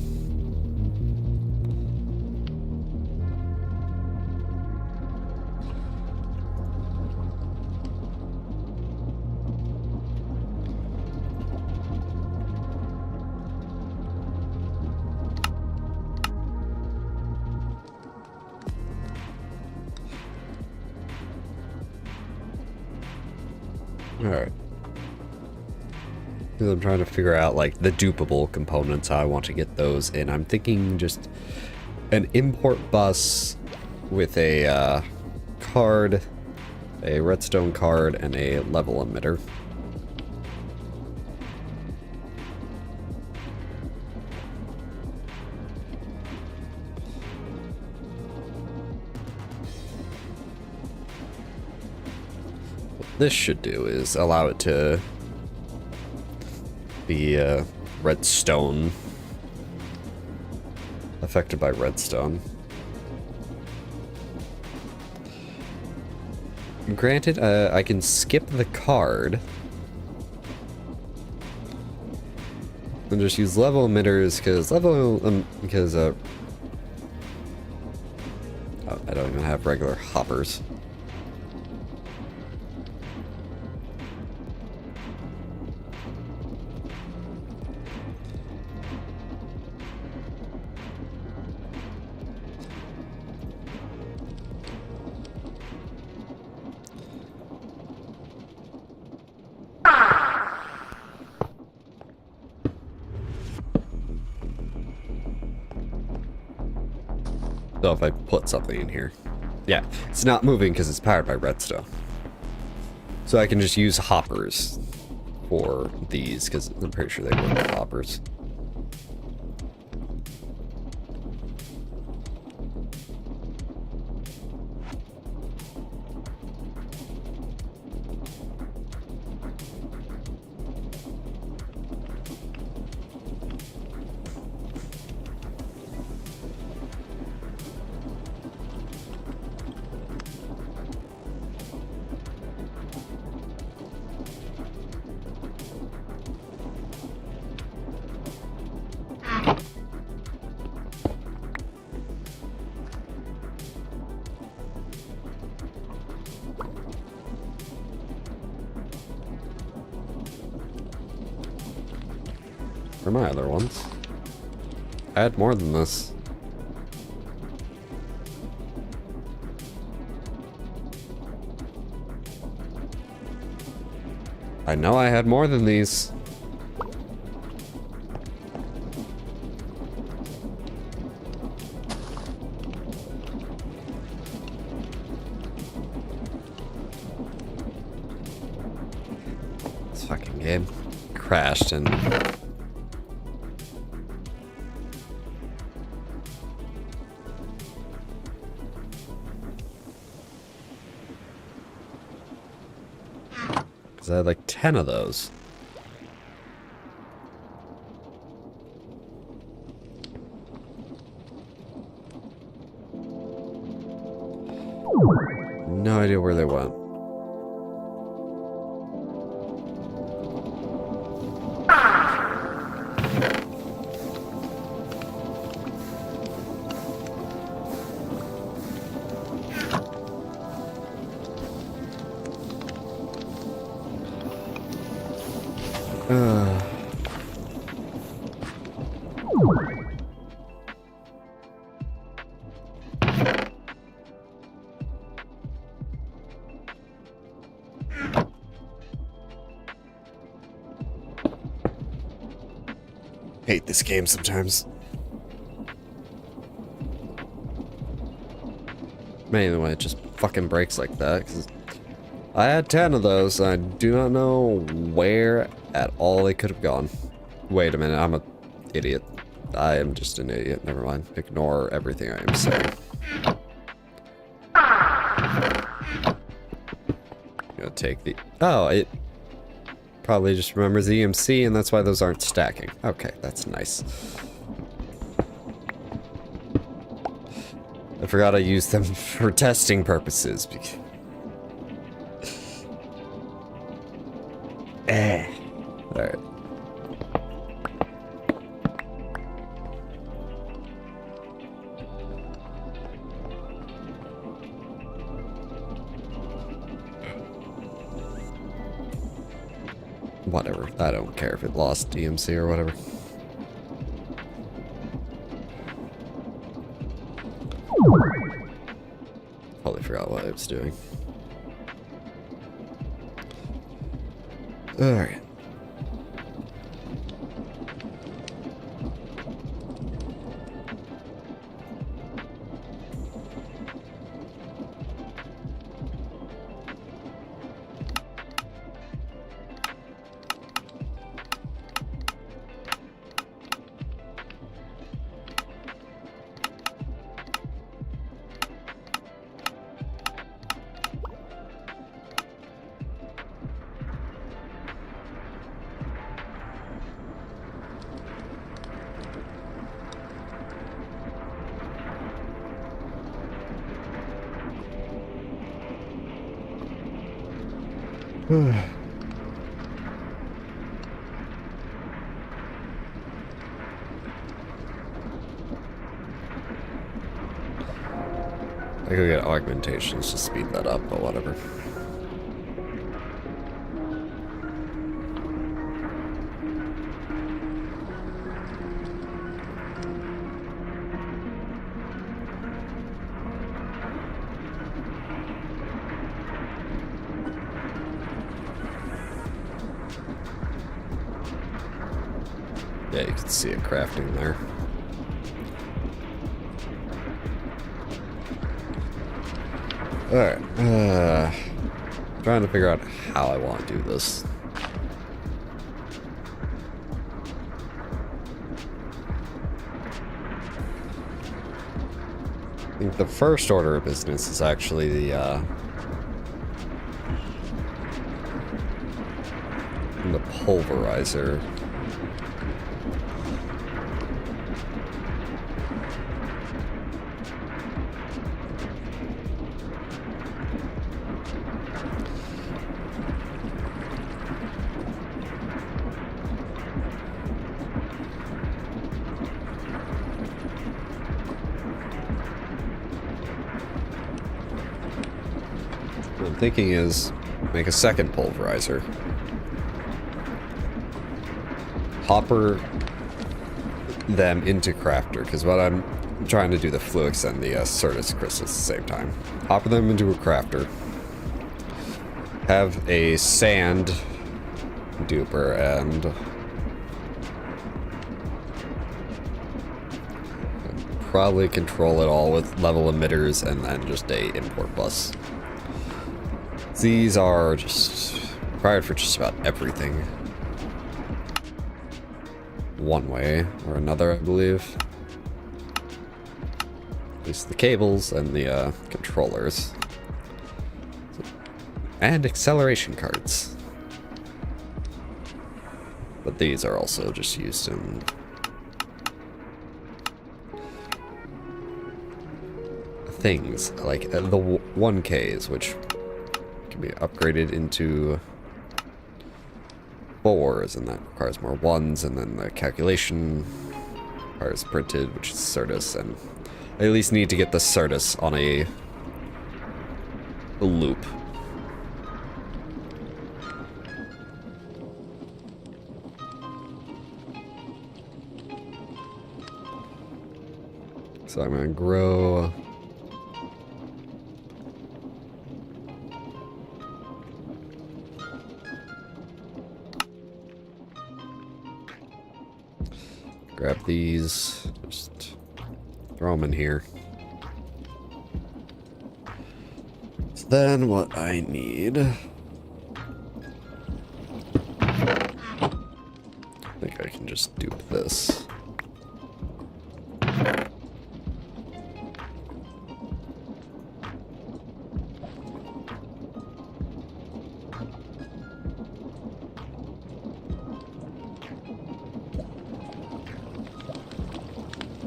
S1: Alright. Because I'm trying to figure out, like, the dupable components. I want to get those in. I'm thinking just an import bus with a card, a redstone card, and a level emitter. What this should do is allow it to be redstone, affected by redstone. Granted, I can skip the card and just use level emitters because I don't even have regular hoppers. So if I put something in here, yeah, it's not moving because it's powered by redstone. So I can just use hoppers for these because I'm pretty sure they work with hoppers. Where are my other ones? I had more than this. I know I had more than these. This fucking game crashed and... Because I had like 10 of those. No idea where they went. Hate this game sometimes. Mainly when it just fucking breaks like that, because I had 10 of those, and I do not know where at all they could have gone. Wait a minute, I'm an idiot. I am just an idiot, never mind. Ignore everything I am saying. I'm gonna take the... Oh, it probably just remembers the EMC, and that's why those aren't stacking. Okay, that's nice. I forgot I used them for testing purposes. Alright. Whatever. I don't care if it lost DMC or whatever. Totally forgot what I was doing. Alright. I could get augmentations to speed that up, but whatever. Yeah, you can see it crafting there. Alright, trying to figure out how I want to do this. I think the first order of business is actually the pulverizer. What I'm thinking is make a second pulverizer. Hopper them into crafter, because what I'm trying to do the Fluix and the Certus crystals at the same time. Hopper them into a crafter. Have a sand duper and probably control it all with level emitters and then just a import bus. These are just required for just about everything. One way or another, I believe. At least the cables and the controllers. And acceleration cards. But these are also just used in things like the 1Ks, which can be upgraded into 4s, and that requires more 1s, and then the calculation requires printed, which is Certus, and I at least need to get the Certus on a loop. So I'm gonna grow grab these, just throw them in here. So then what I need, I think I can just dupe this.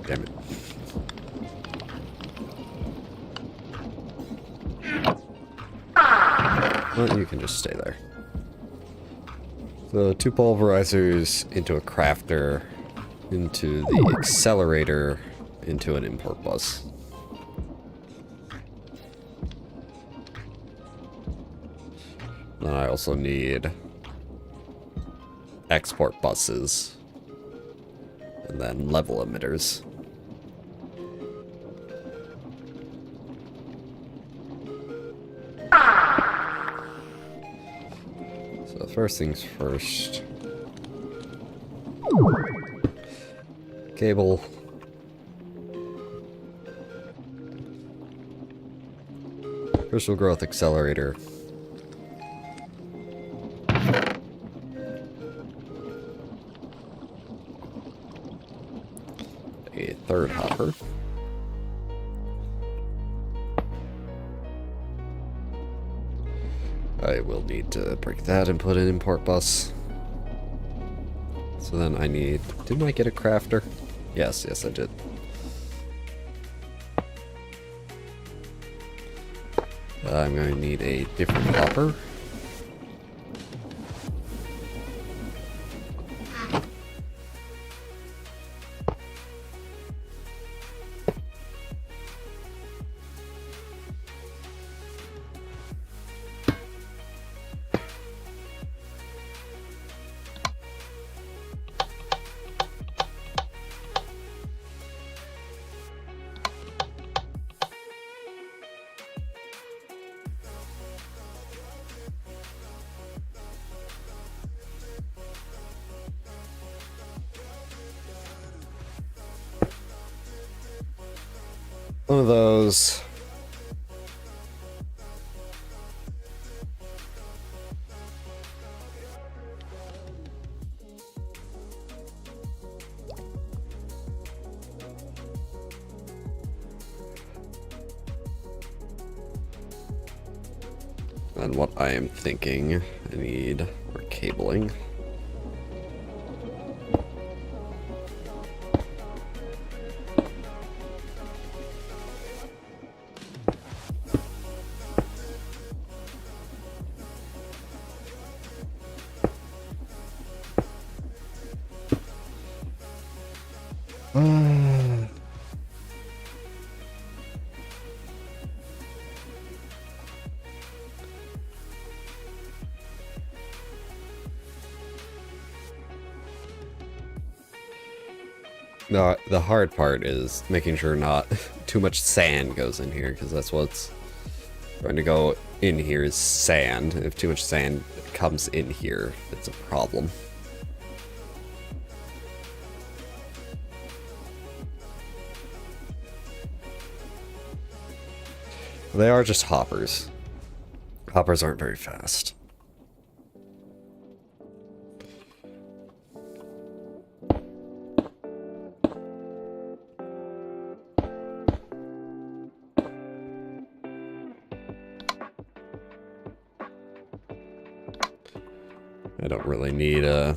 S1: Damn it. Well, you can just stay there. So 2 pulverizers into a crafter, into the accelerator, into an import bus. Then I also need export buses, and then level emitters. So first things first. Cable. Crystal growth accelerator. A 3rd hopper. I will need to break that and put an import bus. So then I need... Didn't I get a crafter? Yes, I did. I'm going to need a different hopper. One of those. And what I am thinking, I need more cabling. No, the hard part is making sure not too much sand goes in here, because that's what's going to go in here is sand. If too much sand comes in here, it's a problem. They are just hoppers. Hoppers aren't very fast. I don't really need an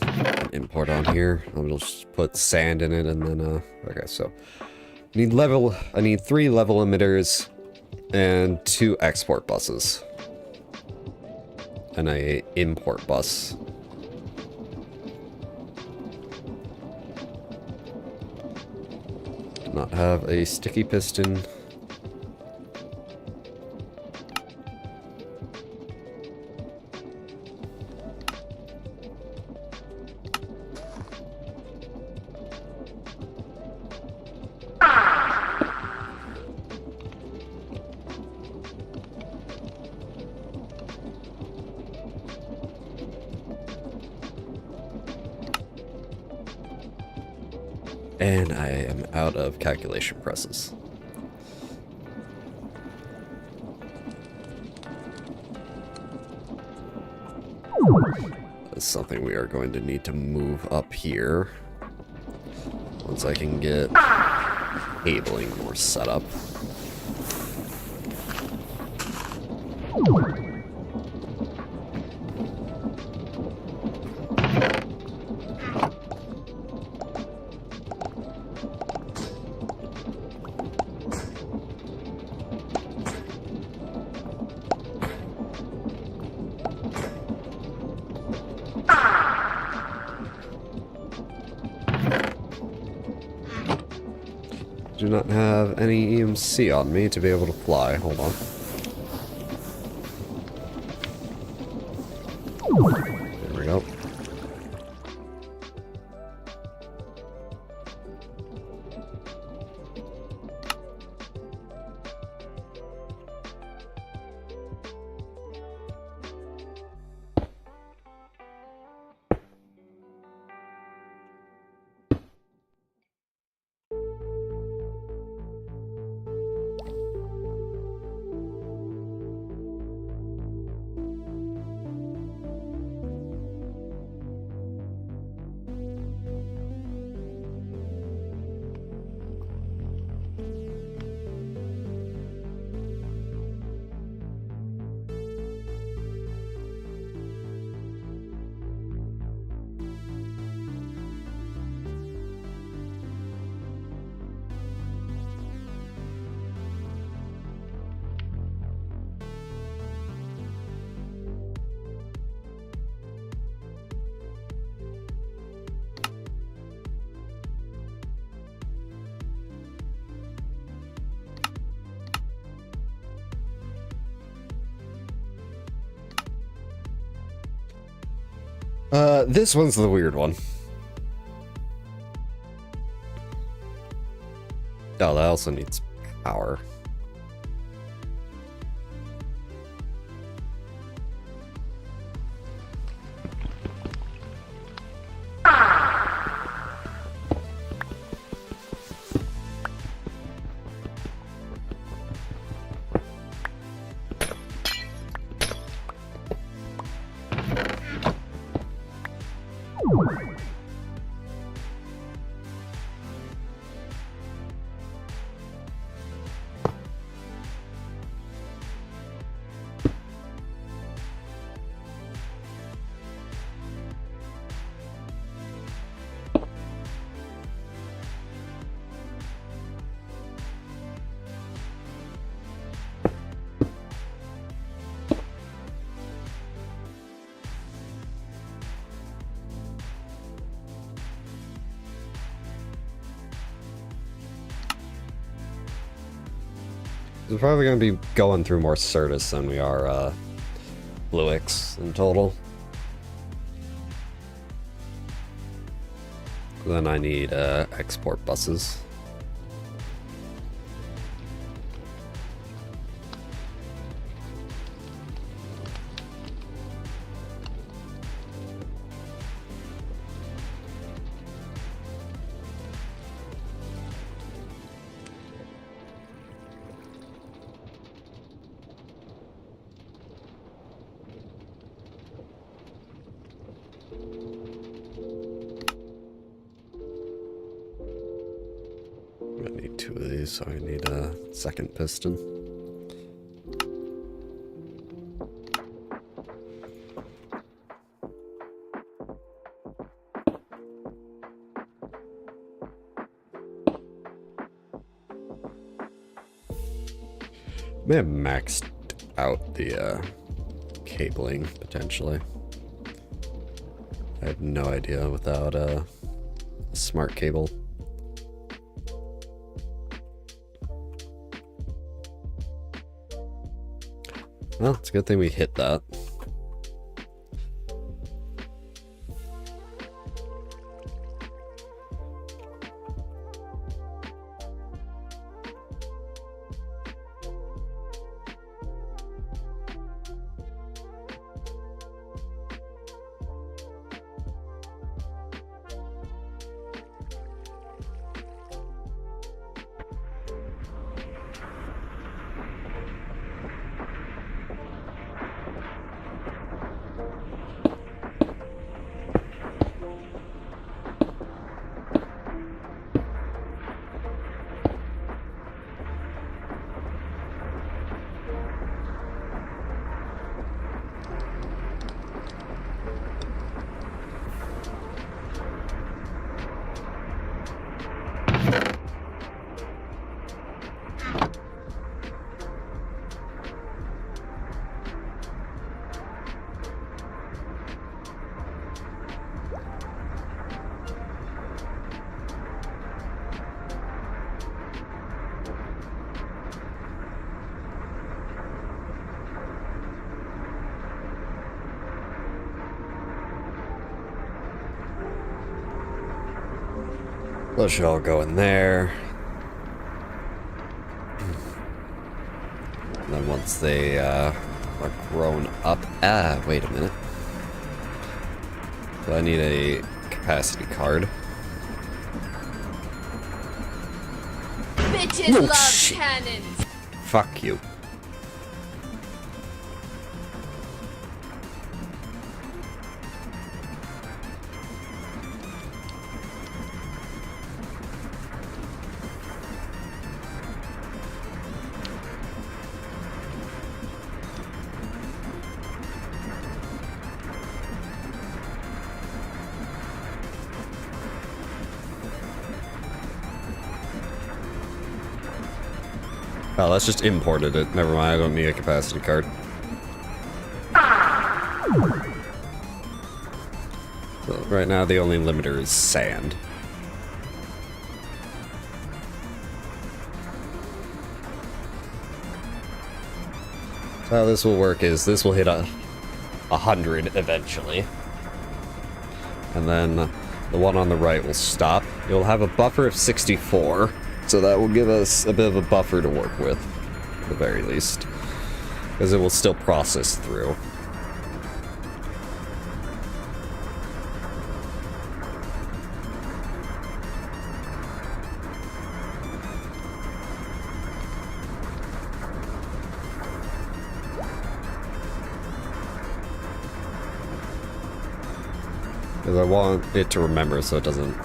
S1: import on here. I'll just put sand in it and then, okay, so I need 3 level emitters and 2 export buses. And a import bus. Do not have a sticky piston. And I am out of calculation presses. That's something we are going to need to move up here. Once I can get cabling more set up. Do not have any EMC on me to be able to fly. Hold on. There we go. This one's the weird one. Oh, that also needs power. We're probably going to be going through more Certus than we are Bluix in total. Then I need export buses. I need 2 of these, so I need a second piston. May have maxed out the cabling, potentially. I have no idea without a smart cable. Well, it's a good thing we hit that. Those should all go in there. And then once they are grown up... wait a minute. So I need a capacity card.
S4: Bitches
S1: Oh,
S4: love
S1: shit.
S4: cannons.
S1: Fuck you. Oh, that's just imported it. Never mind, I don't need a capacity card. So right now, the only limiter is sand. So how this will work is this will hit 100 eventually. And then the one on the right will stop. It will have a buffer of 64. So that will give us a bit of a buffer to work with, at the very least. Because it will still process through. Because I want it to remember so it doesn't...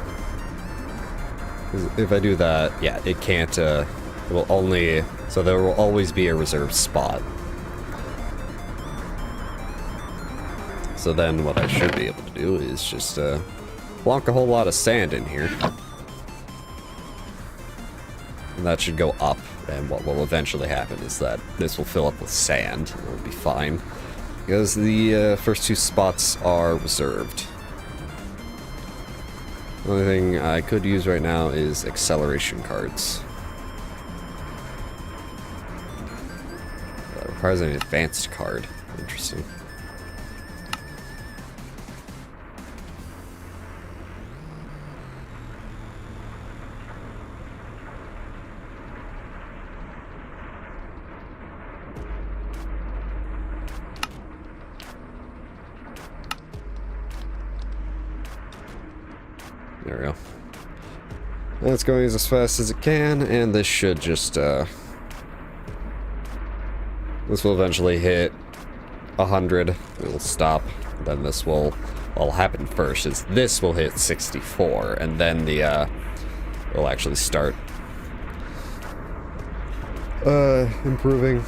S1: If I do that, yeah, it can't, it will only... So there will always be a reserved spot. So then what I should be able to do is just, plonk a whole lot of sand in here. And that should go up, and what will eventually happen is that this will fill up with sand, and it'll be fine. Because the, first two spots are reserved. The only thing I could use right now is acceleration cards. That requires an advanced card. Interesting. There we go. That's going as fast as it can, and this should just, this will eventually hit 100. It will stop. Then this will happen first, is this will hit 64, and then the, will actually start, improving.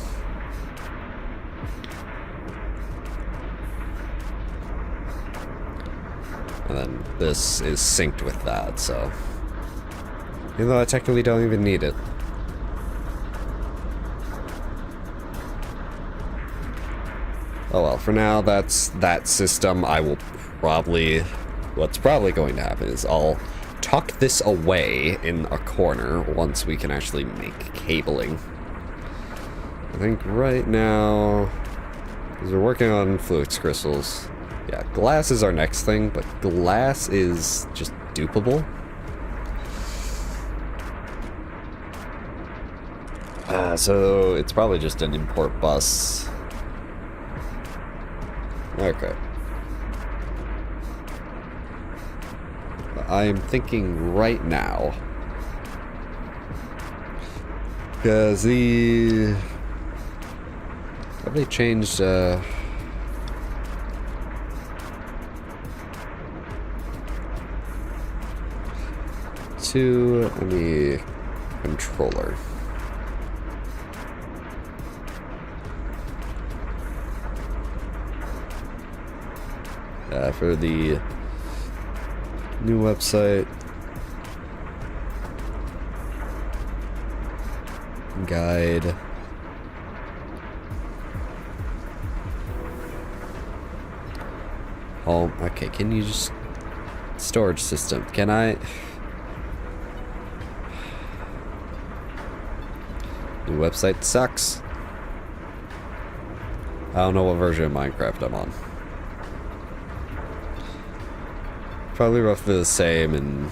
S1: And then this is synced with that, so... Even though I technically don't even need it. Oh well, for now, that's that system. I will probably... What's probably going to happen is I'll tuck this away in a corner once we can actually make cabling. I think right now... Because we're working on flux crystals. Yeah, glass is our next thing, but glass is just dupable. So it's probably just an import bus. Okay. I'm thinking right now, because have they changed to the controller? For the new website guide. Home. Okay, can you just storage system? Can I? New website sucks. I don't know what version of Minecraft I'm on. Probably roughly the same and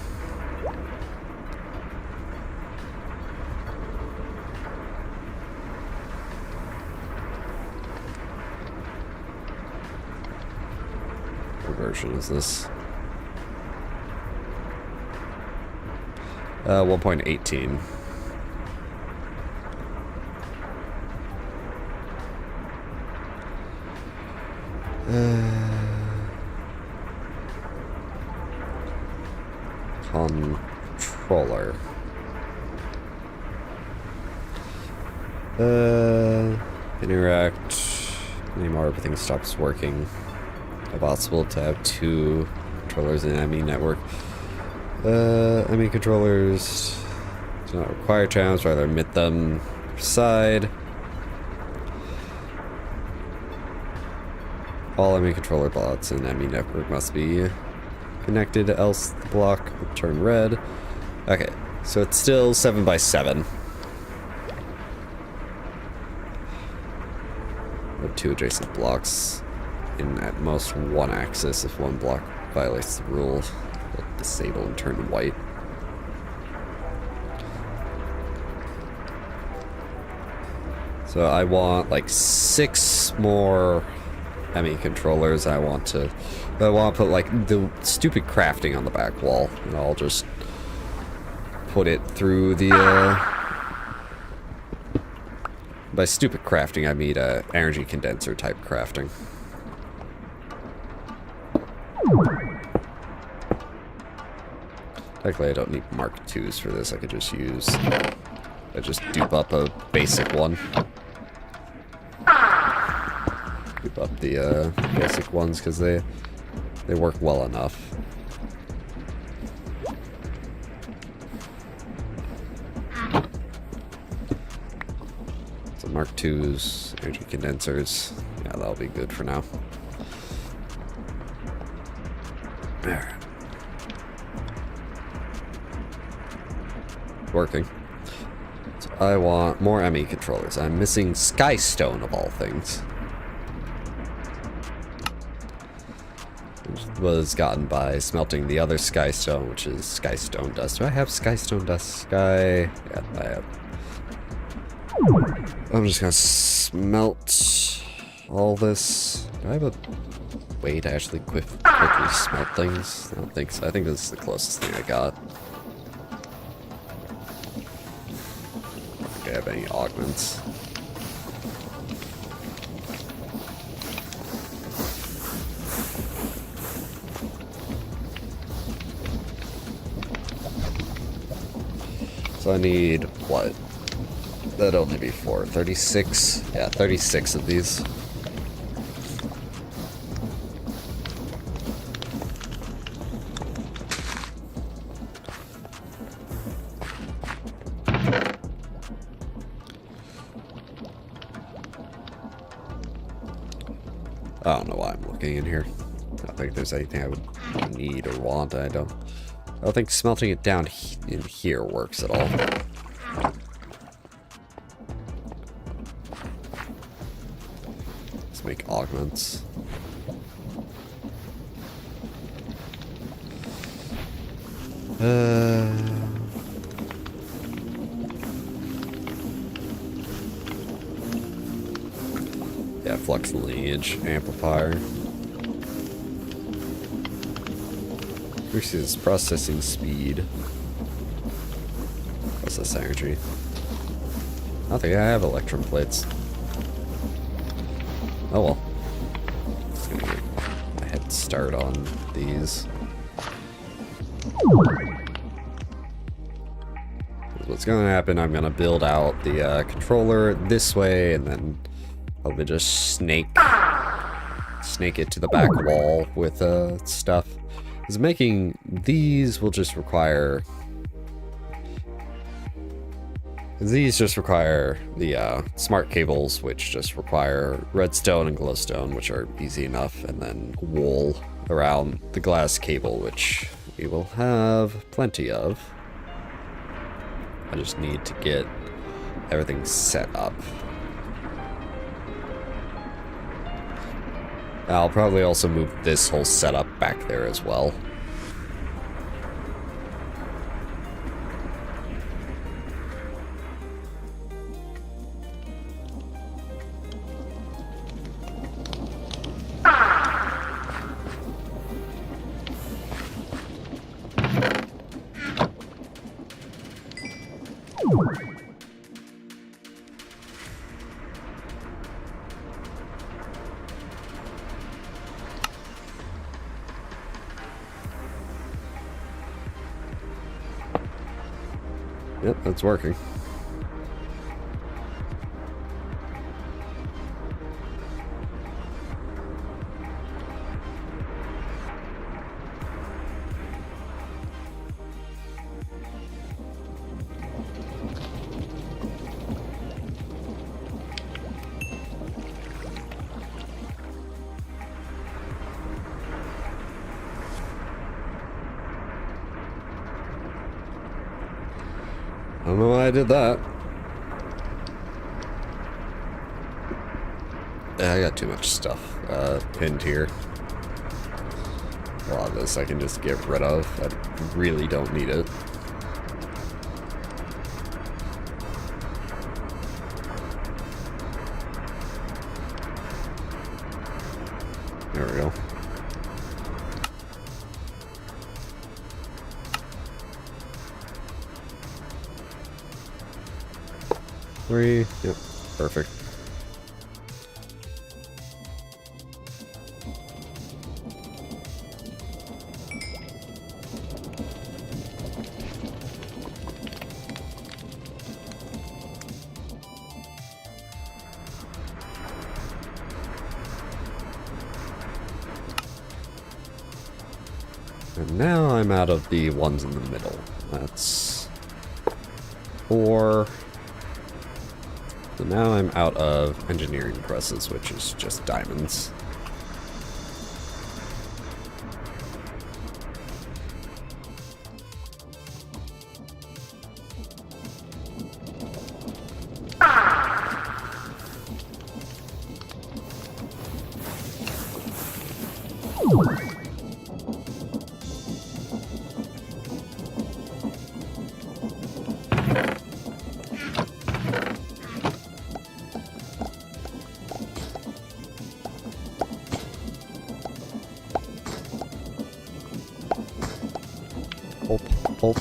S1: what version is this? 1.18. Controller. Interact anymore, everything stops working. Impossible to have two controllers in an ME network. ME controllers do not require channels, rather emit them per side. All ME controller blocks in ME network must be connected, else the block will turn red. Okay, so it's still 7 by 7. With two adjacent blocks in at most one axis. If one block violates the rule, it'll disable and turn white. So I want like 6 more ME controllers. I want to put like the stupid crafting on the back wall, and I'll just put it through the by stupid crafting I mean energy condenser type crafting. Technically I don't need Mark IIs for this. I could just use dupe up a basic one. Up the basic ones because they work well enough. So Mark II's energy condensers, yeah, that'll be good for now. There. Working. So I want more ME controllers. I'm missing Skystone of all things. Was gotten by smelting the other skystone, which is skystone dust. Do I have skystone dust? Yeah, I have. I'm just gonna smelt all this. Do I have a way to actually quickly smelt things? I don't think so. I think this is the closest thing I got. I don't think I have any augments. So I need, what? That'd only be 4. 36? Yeah, 36 of these. don't know why I'm looking in here. I don't think there's anything I would need or want. I don't think smelting it down in here works at all. Let's make augments. Yeah, flux lineage amplifier. Increases processing speed. Process energy. I don't think I have electrum plates. Oh well. Just gonna get a head start on these. What's gonna happen, I'm gonna build out the controller this way and then probably just snake it to the back wall with stuff. Because making these will just require... These just require the smart cables, which just require redstone and glowstone, which are easy enough, and then wool around the glass cable, which we will have plenty of. I just need to get everything set up. I'll probably also move this whole setup back there as well. Yep, that's working. I don't know why I did that. Yeah, I got too much stuff pinned here. A lot of this I can just get rid of. I really don't need it. There we go. Three, yep, perfect. And now I'm out of the ones in the middle. That's 4. So now I'm out of engineering presses, which is just diamonds. Pulp, pulp.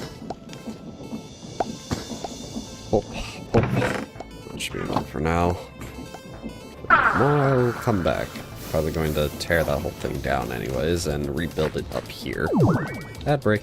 S1: Pulp, pulp. That should be enough for now. More I will come back. Probably going to tear that whole thing down anyways and rebuild it up here. Ad break.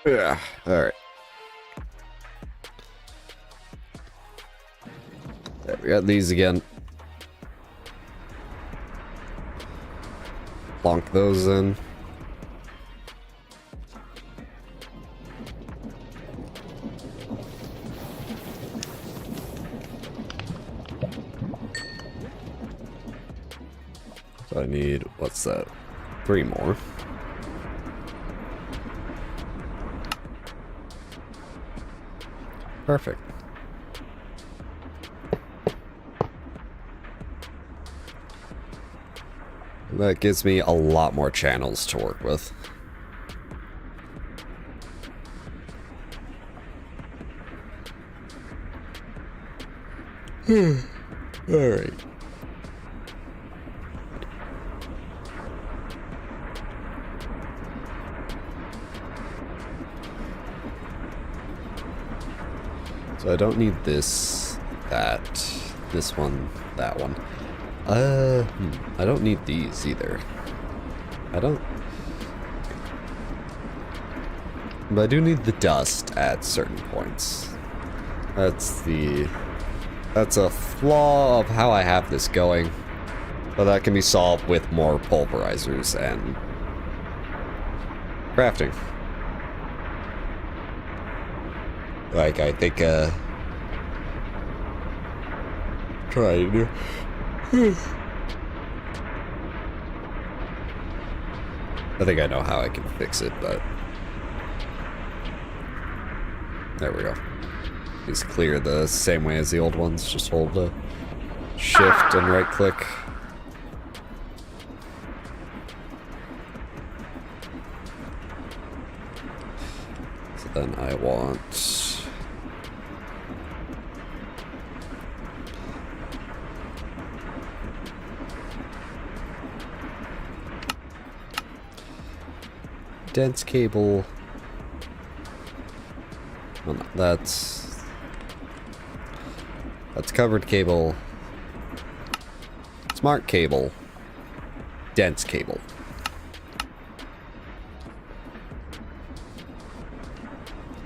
S1: Yeah, alright. There, we got these again. Plonk those in. So I need, what's that? 3 more. Perfect. That gives me a lot more channels to work with. Alright. So I don't need this, that, this one, that one. I don't need these either. I don't. But I do need the dust at certain points. That's a flaw of how I have this going. But that can be solved with more pulverizers and crafting. Like, I think, trying to... I think I know how I can fix it, but... There we go. These clear the same way as the old ones, just hold the shift and right click. So then I want... dense cable. Oh, no, that's covered cable. Smart cable. Dense cable.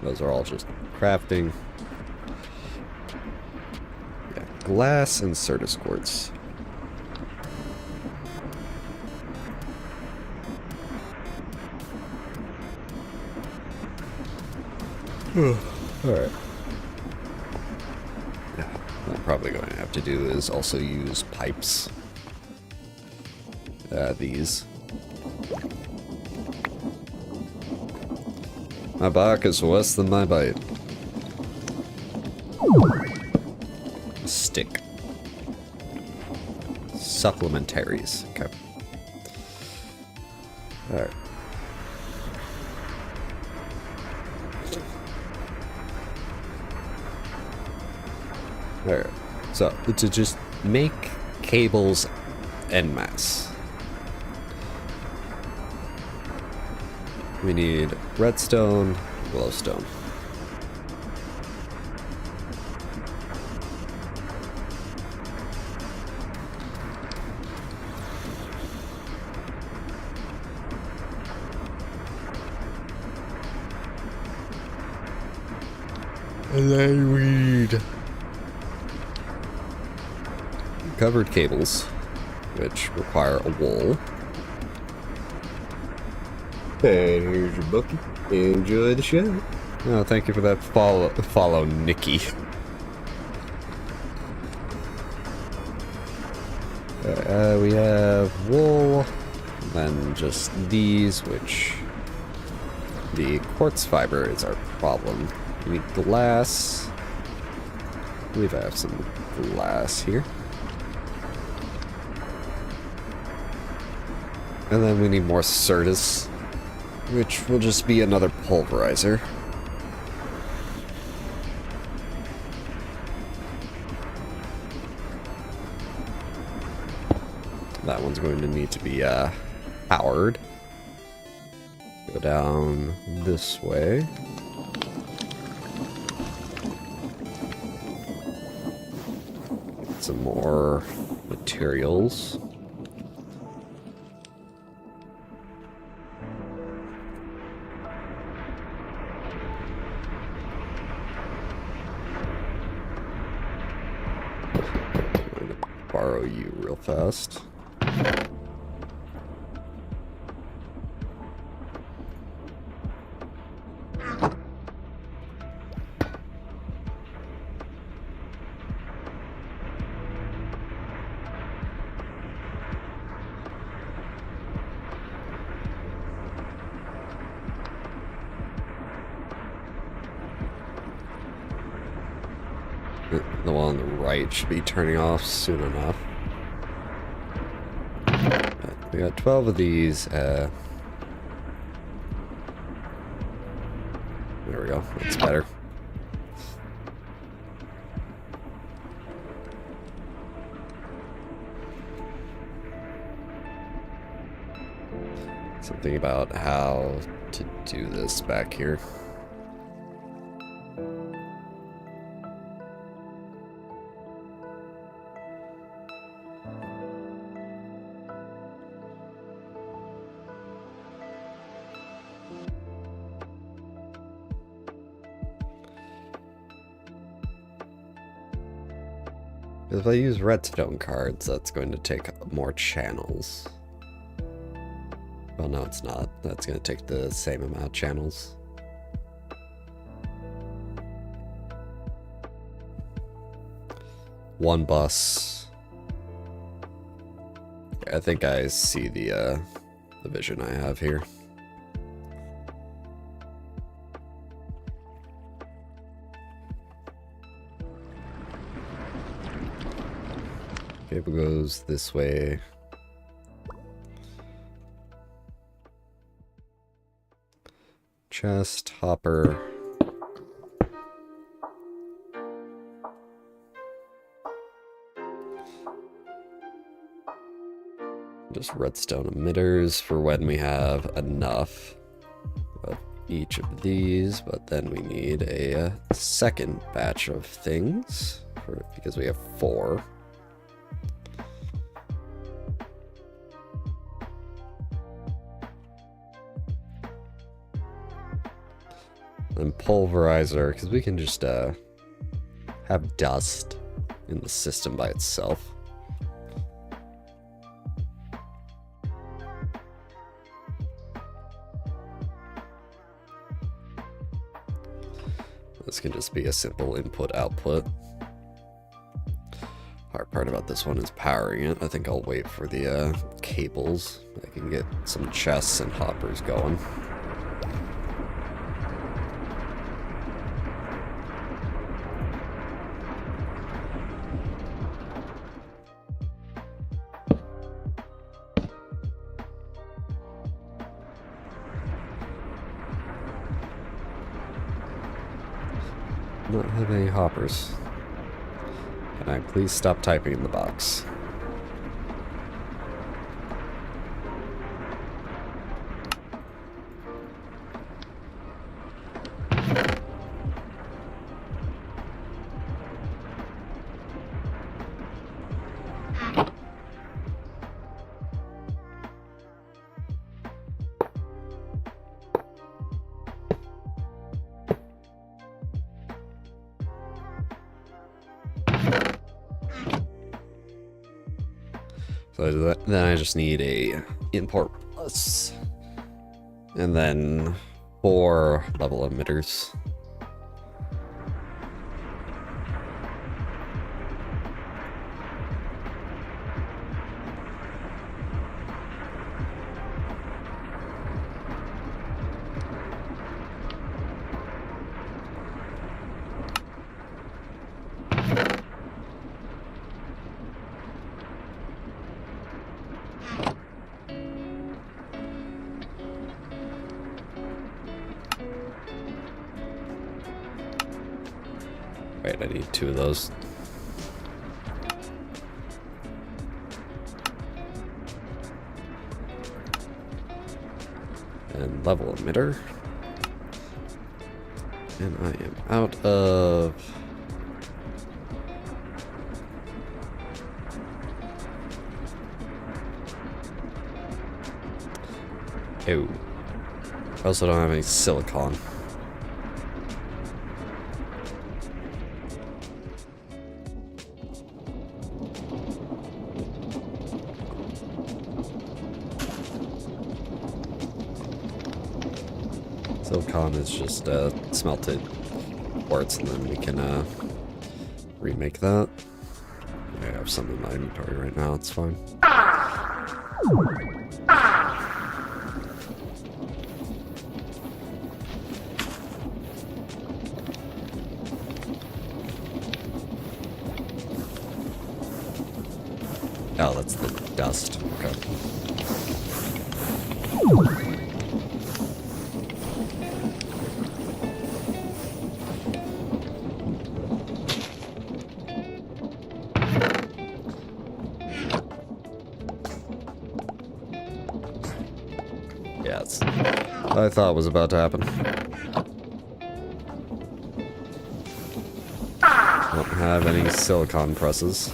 S1: Those are all just crafting. Yeah, glass and Certus quartz. Alright. Yeah, what I'm probably going to have to do is also use pipes. These. My bark is worse than my bite. Stick. Supplementaries. Okay. Alright. Alright, so to just make cables en masse, we need redstone, glowstone. And then we need covered cables, which require a wool. And here's your bookie. Enjoy the show. Oh, thank you for that follow, Nikki. We have wool, and then just these, which the quartz fiber is our problem. We need glass. I believe I have some glass here. And then we need more Certus, which will just be another pulverizer. That one's going to need to be powered. Go down this way. Get some more materials. borrow you real fast. The one on the right should be turning off soon enough. But we got 12 of these. There we go. That's better. Something about how to do this back here. If I use redstone cards, that's going to take more channels. Well, no, it's not. That's going to take the same amount of channels. One bus. I think I see the vision I have here. Cable goes this way. Chest, hopper. Just redstone emitters for when we have enough of each of these, but then we need a second batch of things because we have 4. And pulverizer, because we can just have dust in the system by itself. This can just be a simple input-output. Hard part about this one is powering it. I think I'll wait for the cables. I can get some chests and hoppers going. Not have any hoppers. Can I please stop typing in the box? So then I just need a import plus, and then 4 level emitters. Right, I need 2 of those. And level emitter. And I am out of... Ew. I also don't have any silicon. silicon is just smelted quartz, and then we can remake that. I have some in my inventory right now, it's fine. Oh, that's the dust. Okay. Yeah, it's what I thought was about to happen. Don't have any silicon presses.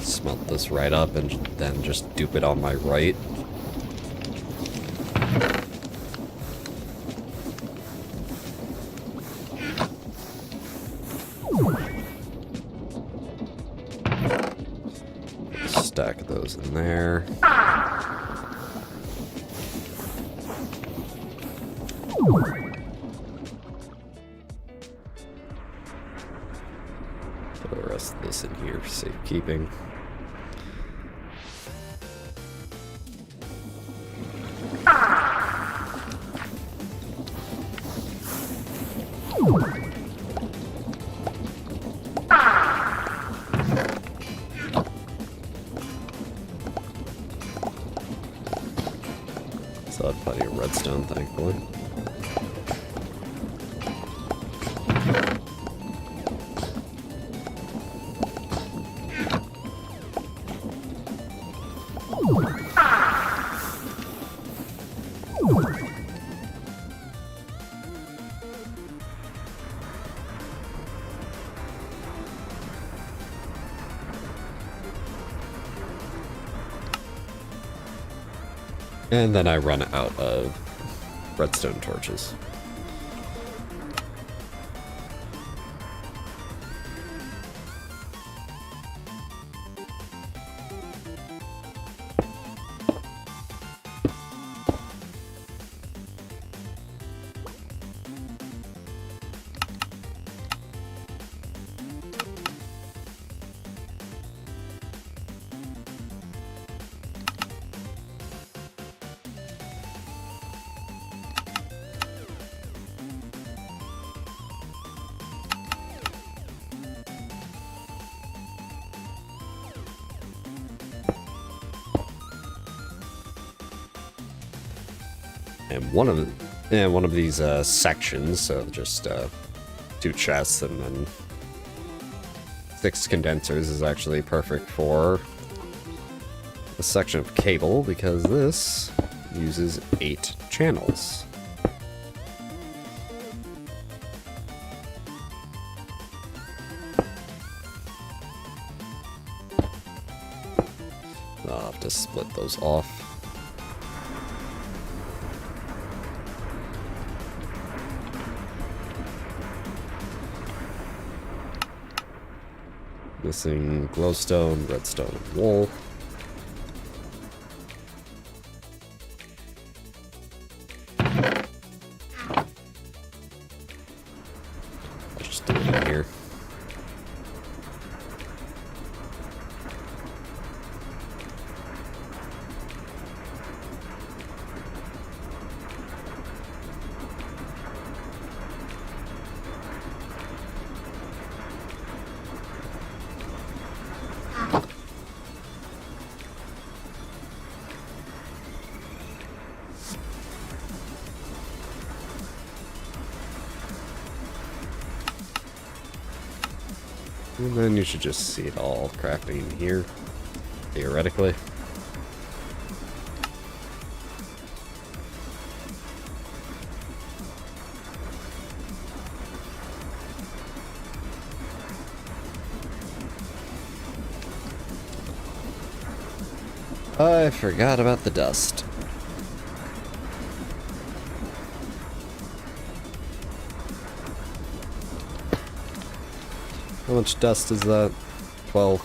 S1: Smelt this right up and then just dupe it on my right. Stack those in there. Put the rest of this in here for safekeeping. So I have plenty of redstone, thankfully. And then I run out of redstone torches. And one of these sections, so just 2 chests and then 6 condensers, is actually perfect for a section of cable, because this uses 8 channels. I'll have to split those off. Missing glowstone, redstone, and wool. I'll just do it in here. And then you should just see it all crafting here, theoretically. I forgot about the dust. How much dust is that? 12.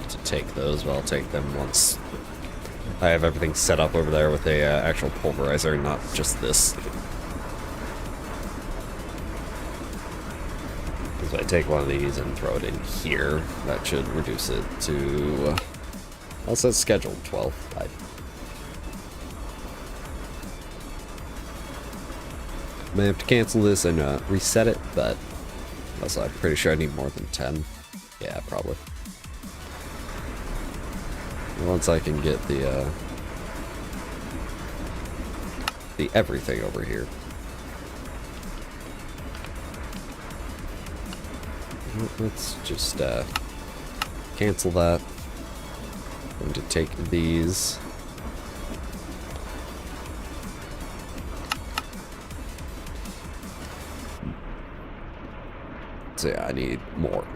S1: To take those, but I'll take them once I have everything set up over there with a actual pulverizer, not just this. So I take one of these and throw it in here. That should reduce it to... Well, it says scheduled 12. I may have to cancel this and reset it, but also I'm pretty sure I need more than 10. Yeah, probably. Once I can get the everything over here. Let's just cancel that. I'm going to take these. So yeah, I need more.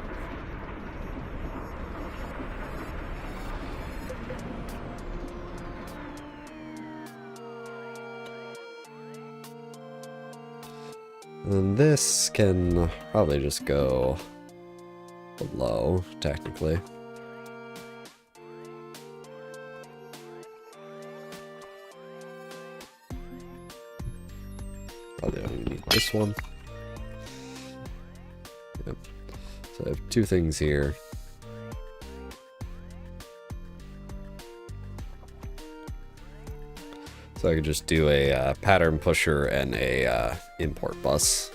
S1: And this can probably just go below, technically. Probably only need this one. Yep. So I have two things here. So I could just do a pattern pusher and a import bus.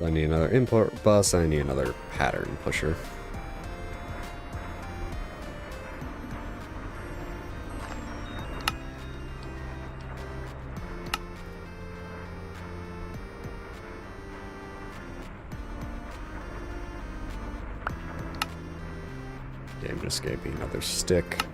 S1: I need another import bus, I need another pattern pusher. Game just gave me another stick.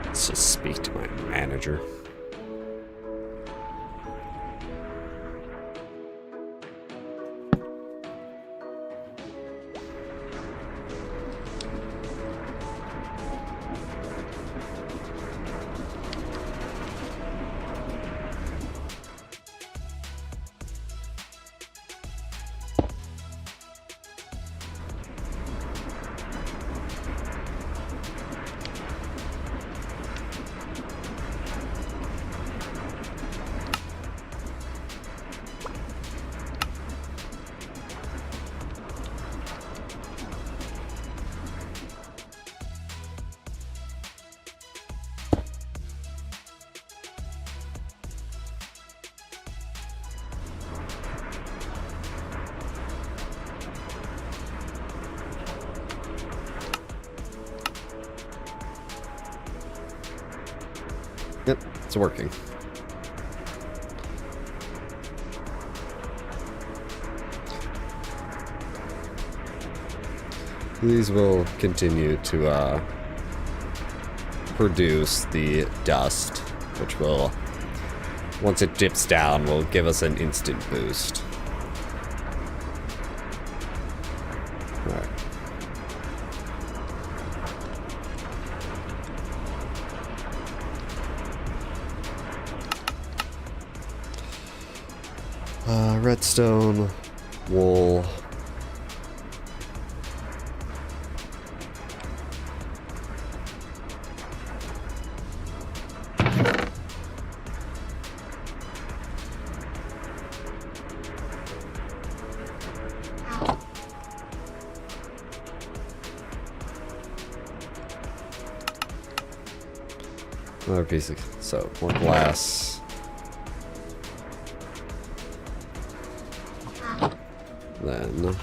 S1: Let's just speak to my manager. Yep, it's working. These will continue to produce the dust, which will, once it dips down, will give us an instant boost. Alright. Redstone, wool. Another piece of... so, more glass. Then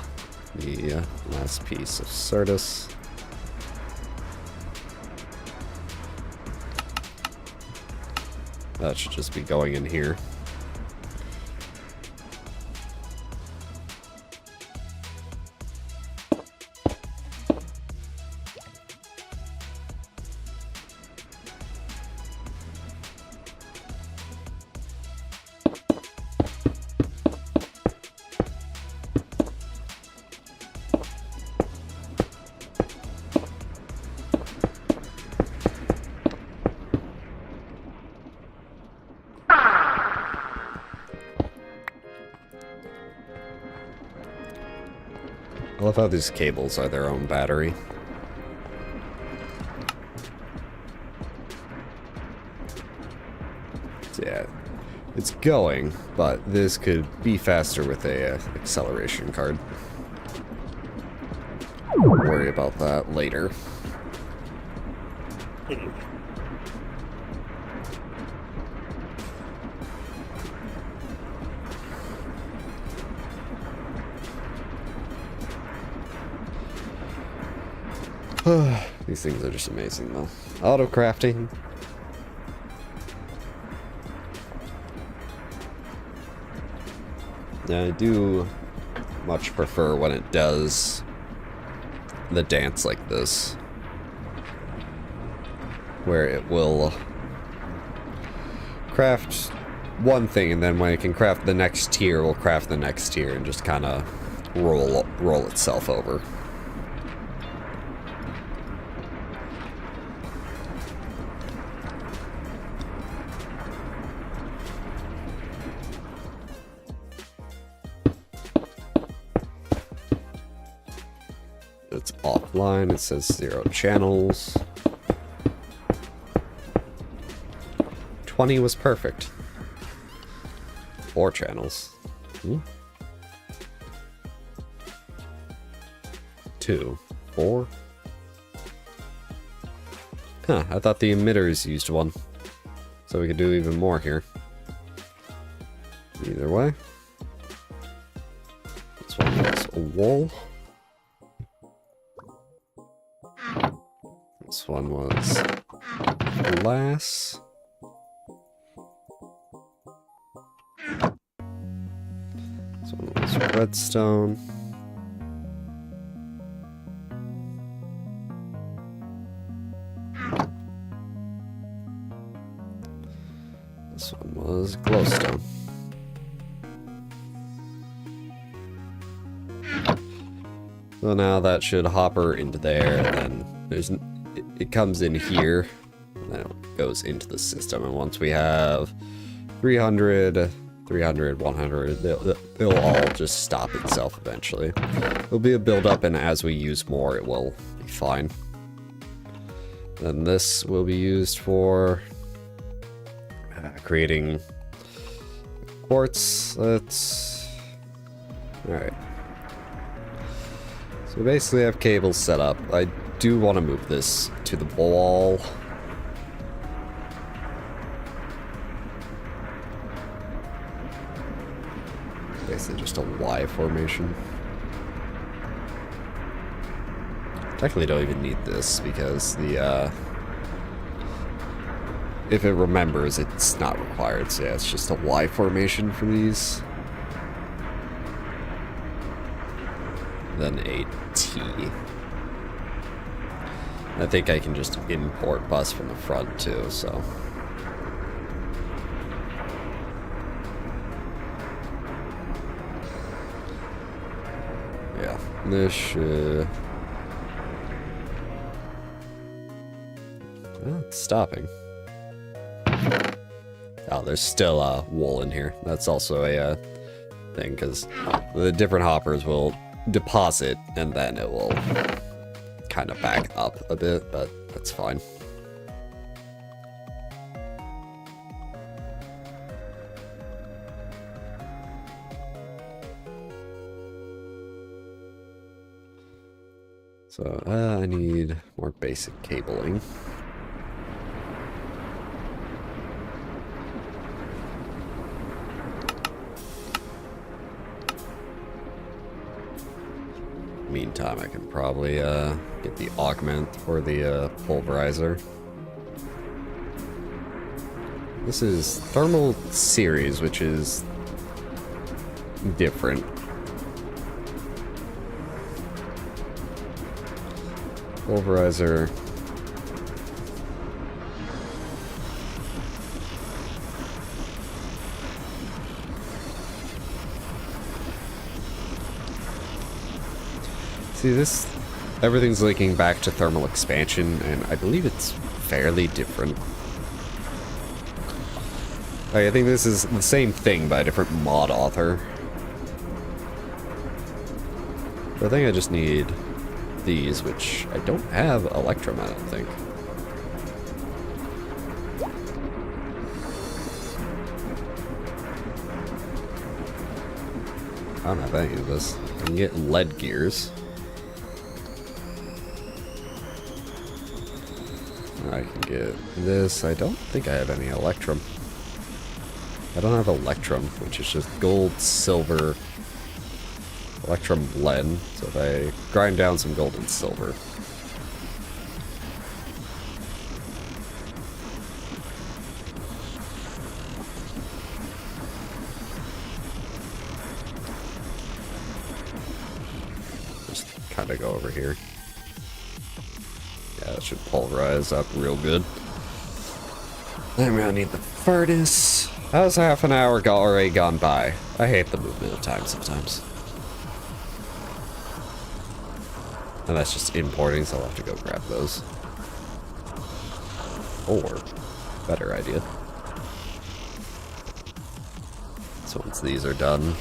S1: the last piece of Certus. That should just be going in here. I love how these cables are their own battery. So yeah, it's going, but this could be faster with a acceleration card. We'll worry about that later. These things are just amazing, though. Auto crafting. Yeah, I do much prefer when it does the dance like this, where it will craft one thing, and then when it can craft the next tier, it will craft the next tier and just kind of roll itself over. It's offline, it says 0 channels. 20 was perfect. 4 channels. 2. 4. Huh, I thought the emitters used 1. So we could do even more here. Either way. This one was a wall. This one was glass. This one was redstone. This one was glowstone. So now that should hopper into there, and then there's it comes in here, and then it goes into the system. And once we have 300, 300, 100, they'll all just stop itself eventually. There'll be a build-up, and as we use more, it will be fine. Then this will be used for creating quartz. Let's... Alright. So basically I have cables set up. I do want to move this to the wall. Basically just a Y formation. Technically don't even need this because the if it remembers, it's not required. So yeah, it's just a Y formation for these. Then a T. I think I can just import bus from the front too, so. Yeah, this should... Oh, it's stopping. Oh, there's still a wool in here. That's also a thing, because the different hoppers will deposit, and then it will kind of back up a bit, but that's fine. So, I need more basic cabling. meantime, I can probably get the augment or the pulverizer. This is thermal series, which is different. Pulverizer. See this? Everything's linking back to thermal expansion, and I believe it's fairly different. I think this is the same thing by a different mod author. But I think I just need these, which I don't have Electrum, I don't think. I don't have any of this. I can get lead gears. I can get this. I don't think I have any Electrum. I don't have Electrum, which is just gold, silver, Electrum blend. So if I grind down some gold and silver. Just kind of go over here. Yeah, that should pulverize up real good. I'm gonna need the furnace. How's half an hour already gone by? I hate the movement of time sometimes. And that's just importing, so I'll have to go grab those. Or, better idea. So once these are done,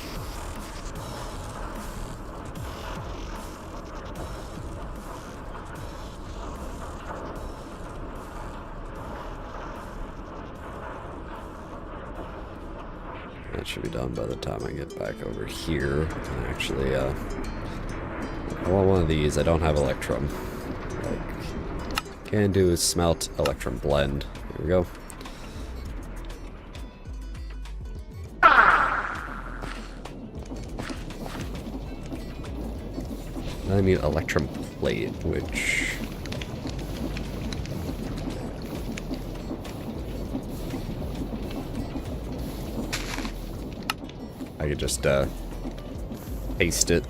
S1: that should be done by the time I get back over here. And actually, I want one of these. I don't have Electrum. Like, can do is smelt Electrum blend. Here we go. I need Electrum plate, which I could just paste it.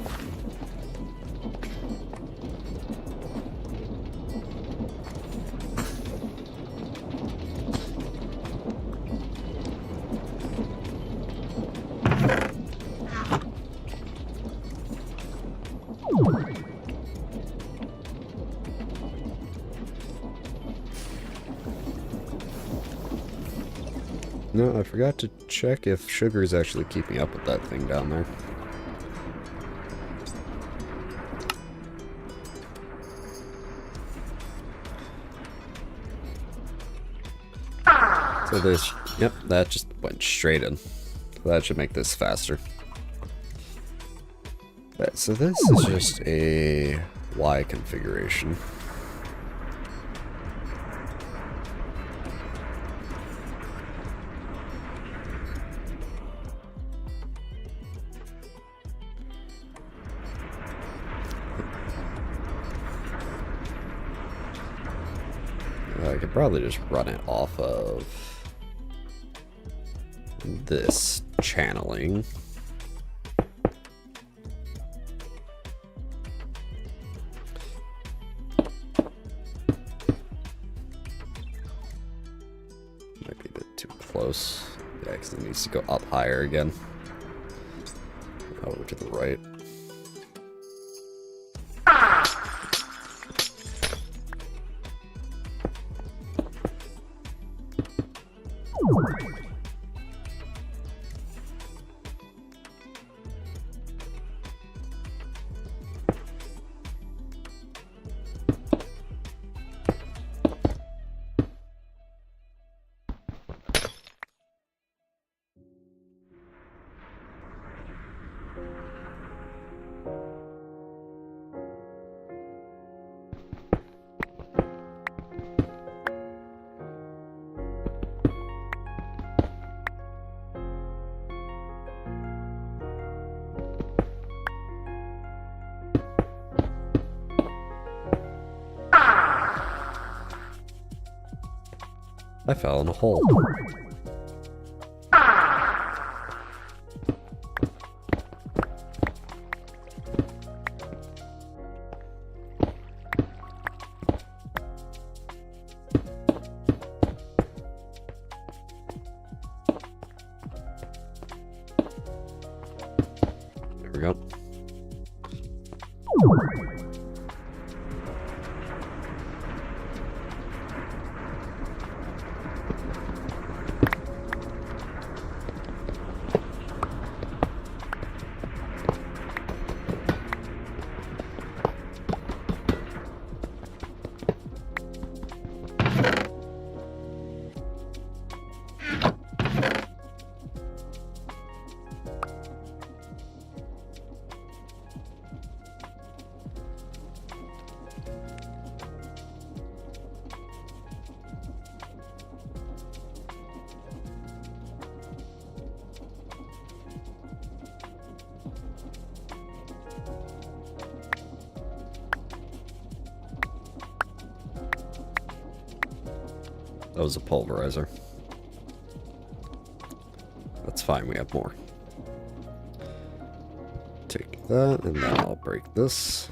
S1: No, I forgot to check if sugar is actually keeping up with that thing down there. So there's, yep, that just went straight in. So that should make this faster. Right, so this is just a Y configuration. I could probably just run it off of this channeling. Might be a bit too close. Yeah, because it needs to go up higher again. Over to the right. I fell in a hole. There we go. That was a pulverizer. That's fine, we have more. Take that, and then I'll break this.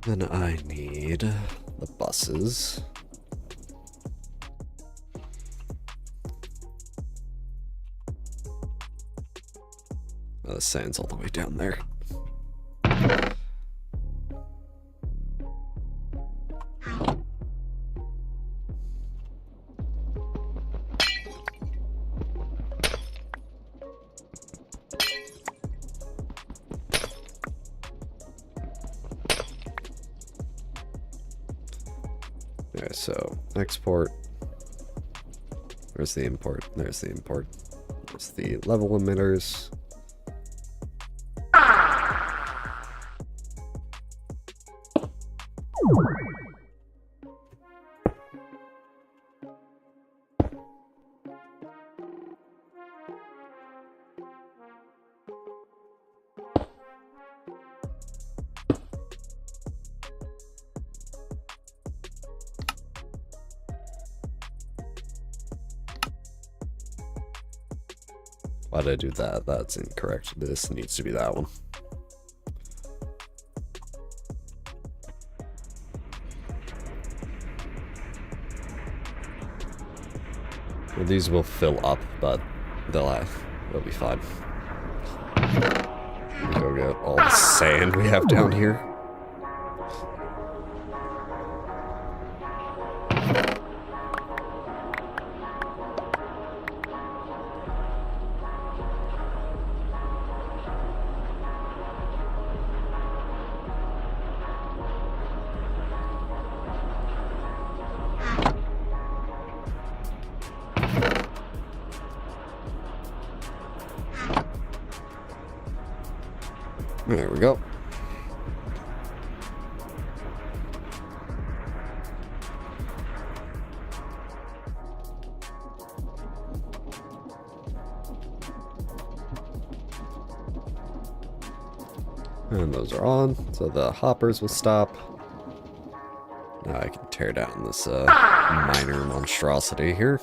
S1: Then I need the buses. Oh, the sand's all the way down there. Okay, so export. Where's the import? There's the import. There's the level emitters. Why did I do that? That's incorrect. This needs to be that one. Well, these will fill up, but they'll be fine. Go get all the sand we have down here. There we go. And those are on, so the hoppers will stop. Now I can tear down this minor monstrosity here.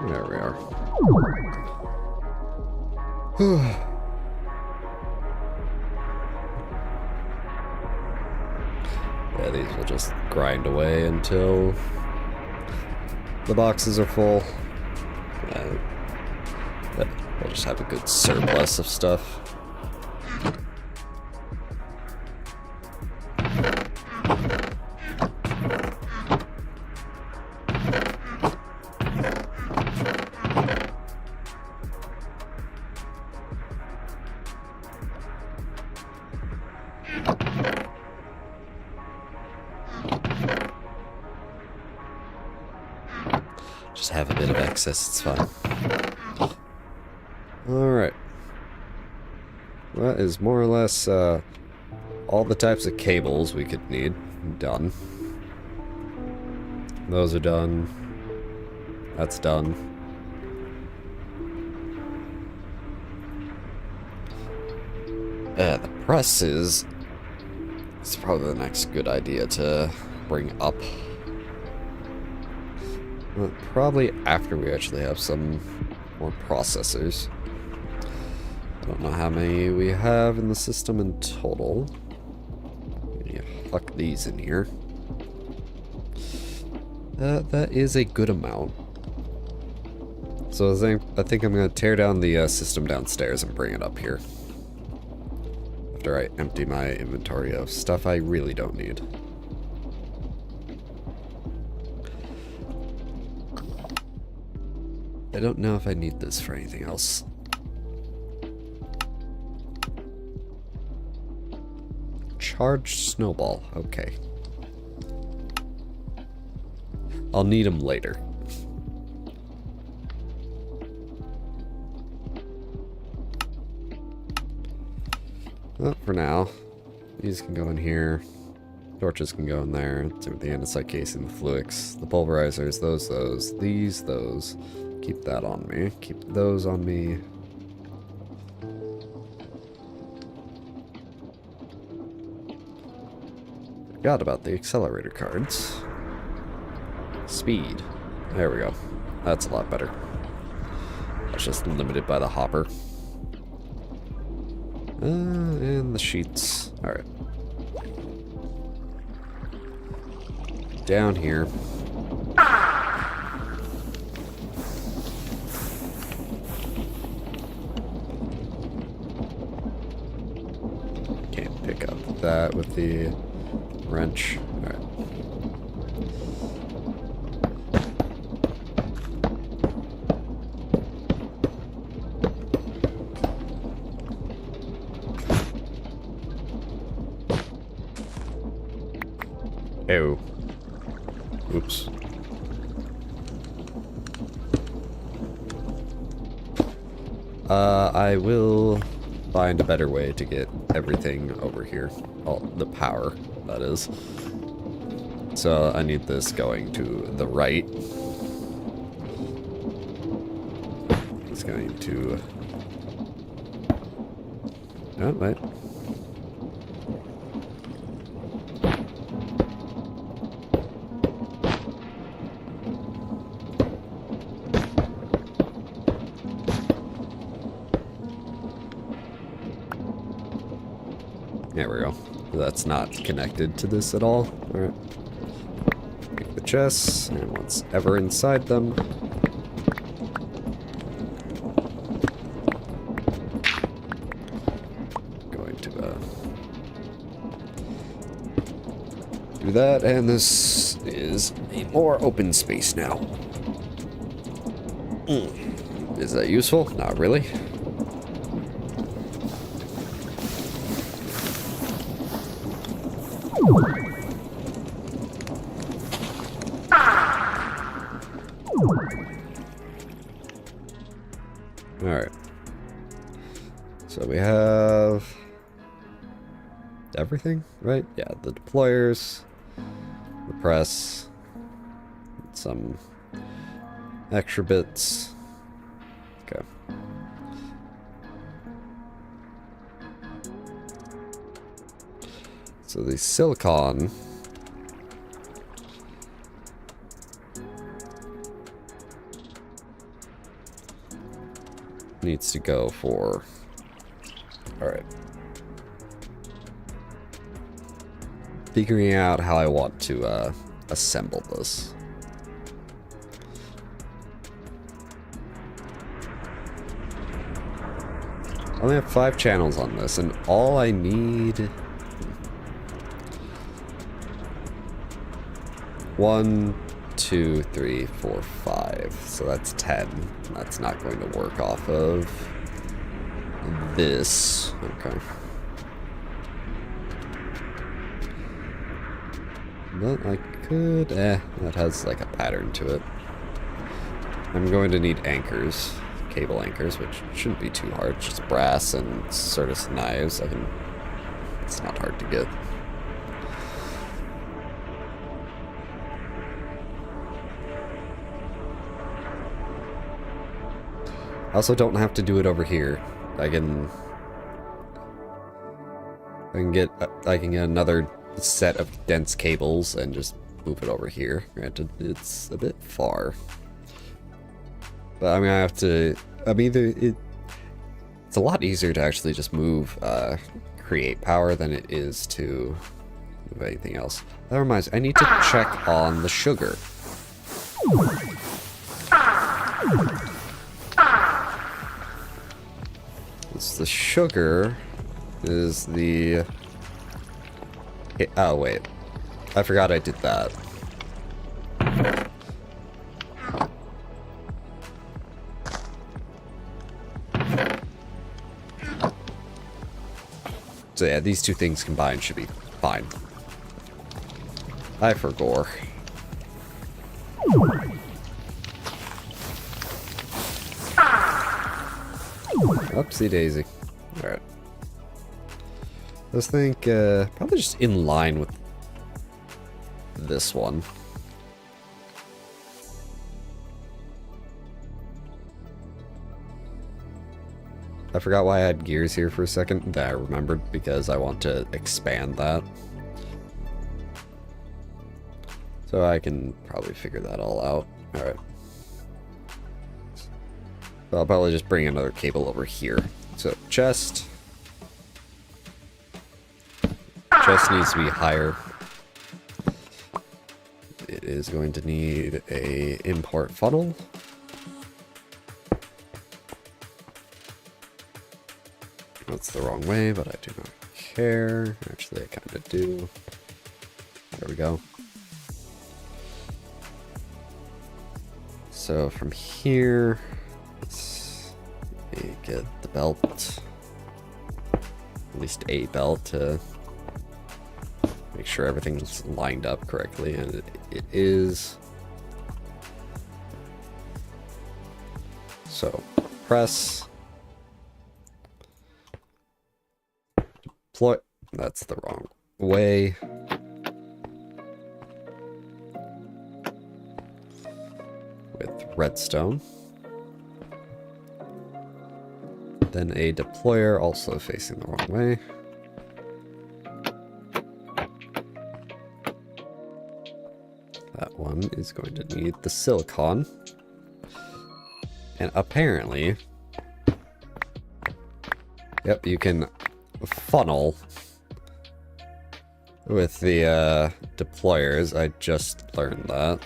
S1: There we are. Yeah, these will just grind away until the boxes are full. But we'll just have a good surplus of stuff. Just have a bit of excess, it's fine. Alright. That is more or less all the types of cables we could need done. Those are done. That's done. The press is... It's probably the next good idea to bring up. Well, probably after we actually have some more processors. Don't know how many we have in the system in total. Yeah, fuck these in here. That is a good amount. So I think I'm going to tear down the system downstairs and bring it up here. After I empty my inventory of stuff I really don't need. I don't know if I need this for anything else. Charged snowball. Okay. I'll need them later. Well, for now, these can go in here. Torches can go in there. Same with the andesite casing, the fluix, the pulverizers, those, these, those. Keep that on me. Keep those on me. Forgot about the accelerator cards. Speed. There we go. That's a lot better. That's just limited by the hopper. And the sheets. Alright. Down here. Can't pick up that with the wrench. Alright. Oh. Oops. I will find a better way to get everything over here. All the power, that is. So I need this going to the right. It's going to... Oh, wait. There we go. That's not connected to this at all. Alright. Take the chests, and what's ever inside them. Going to do that, and this is a more open space now. Is that useful? Not really. Alright. So we have everything, right? Yeah, the deployers, the press, some extra bits. Okay. So the silicon needs to go for... Alright. Figuring out how I want to assemble this. I only have 5 channels on this, and all I need... 1, 2, 3, 4, 5. So that's 10. That's not going to work off of this. Okay. But I could... that has like a pattern to it. I'm going to need anchors. Cable anchors, which shouldn't be too hard. Just brass and sort of knives. It's not hard to get. I also don't have to do it over here. I can get another set of dense cables and just move it over here. Granted, it's a bit far. But I mean, it's a lot easier to actually just move create power than it is to move anything else. That reminds me, I need to check on the sugar. The sugar is the... Oh, wait. I forgot I did that. So yeah, these two things combined should be fine. I forgot. Oopsie daisy. Alright. Let's think, probably just in line with this one. I forgot why I had gears here for a second. That I remembered because I want to expand that. So I can probably figure that all out. Alright. So I'll probably just bring another cable over here. So chest. Chest needs to be higher. It is going to need a import funnel. That's the wrong way, but I do not care. Actually, I kind of do. There we go. So from here, let's get the belt. At least a belt to make sure everything's lined up correctly, and it is. So press. Deploy. That's the wrong way. With redstone. Then a deployer also facing the wrong way. That one is going to need the silicon. And apparently, yep, you can funnel with the deployers. I just learned that.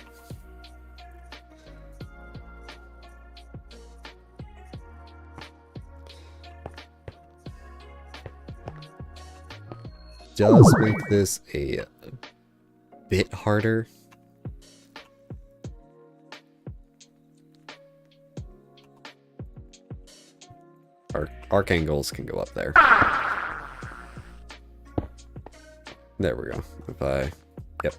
S1: Does make this a bit harder. Arc angles can go up there. There we go. If I... Yep.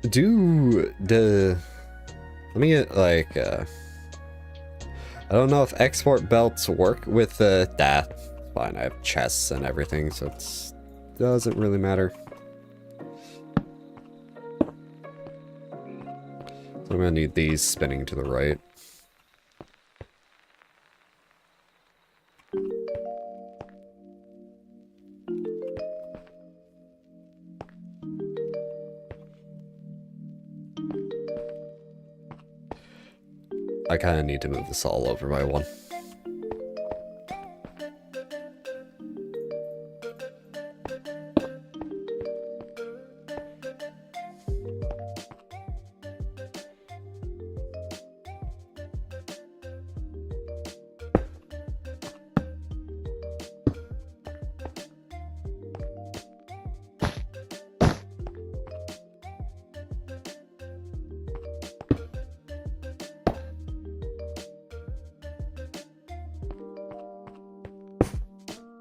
S1: Let me get, like, I don't know if export belts work with that. Fine, I have chests and everything, so it doesn't really matter. So I'm gonna need these spinning to the right. I kind of need to move this all over by one.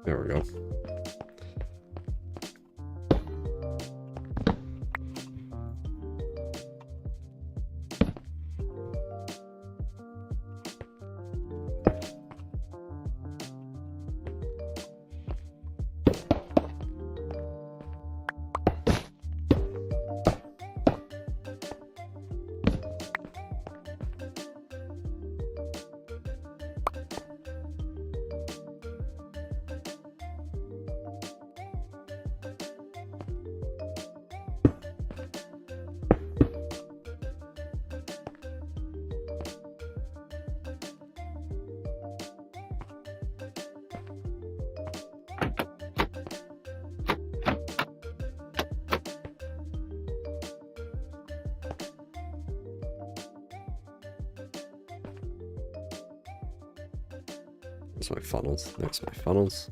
S1: There we go. There's my funnels. There's my funnels.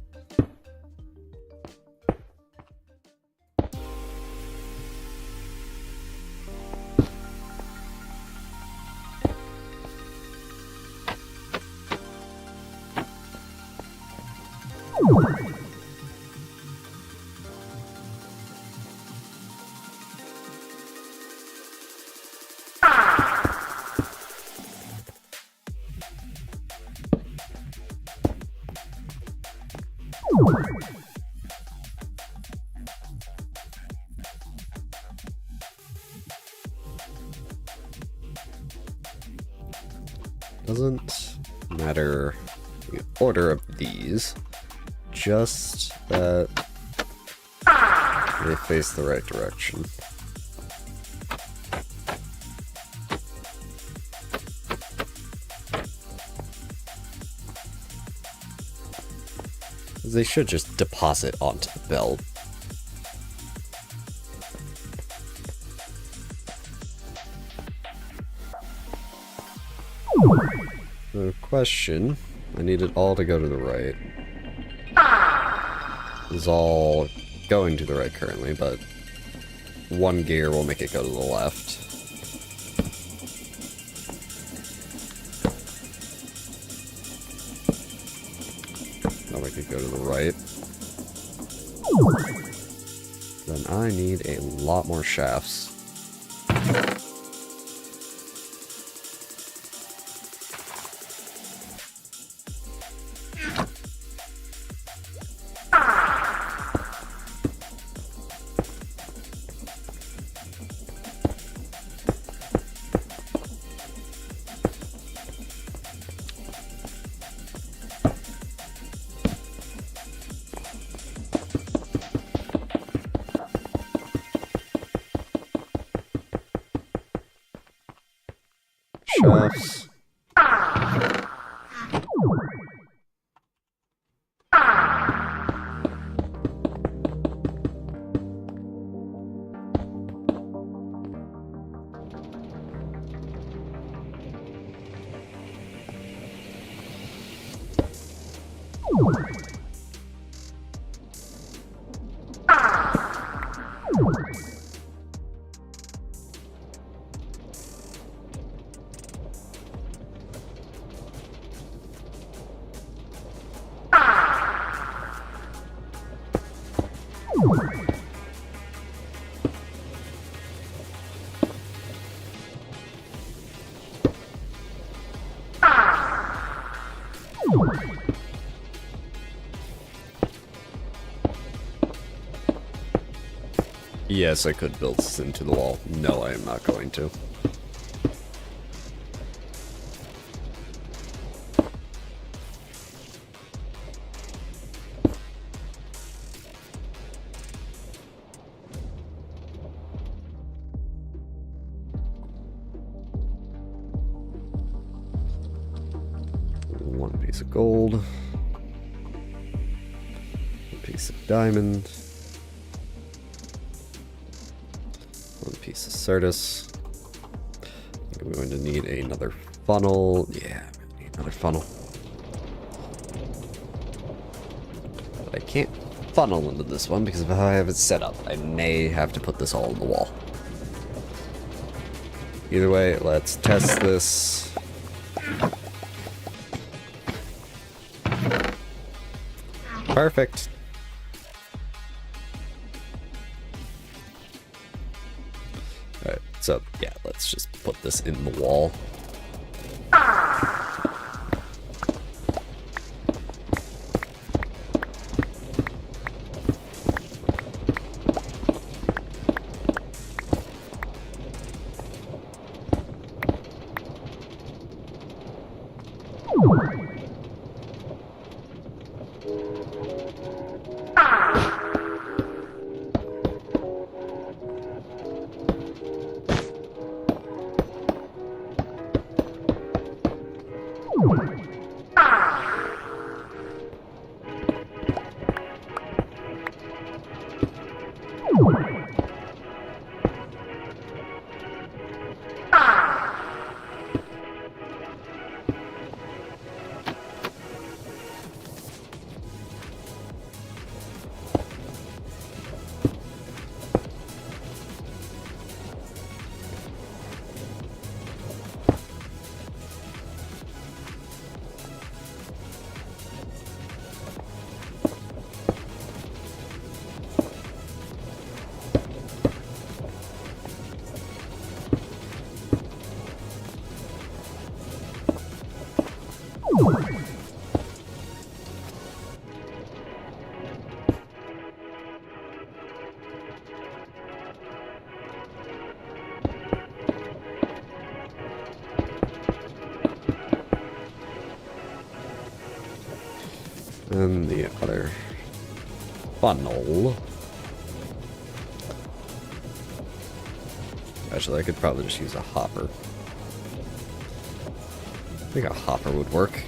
S1: Doesn't matter the order of these, just that they face the right direction. They should just deposit onto the belt. The question, I need it all to go to the right. It's all going to the right currently, but one gear will make it go to the left. That'll make it go to the right. Then I need a lot more shafts. Shafts. Yes, I could build this into the wall. No, I am not going to. One piece of gold. One piece of diamond. One piece of Certus. I think I'm going to need another funnel. Yeah, I'm going to need another funnel. But I can't funnel into this one because of how I have it set up. I may have to put this all in the wall. Either way, let's test this. Perfect. Alright, so yeah, let's just put this in the wall. And the other funnel. Actually, I could probably just use a hopper. I think a hopper would work.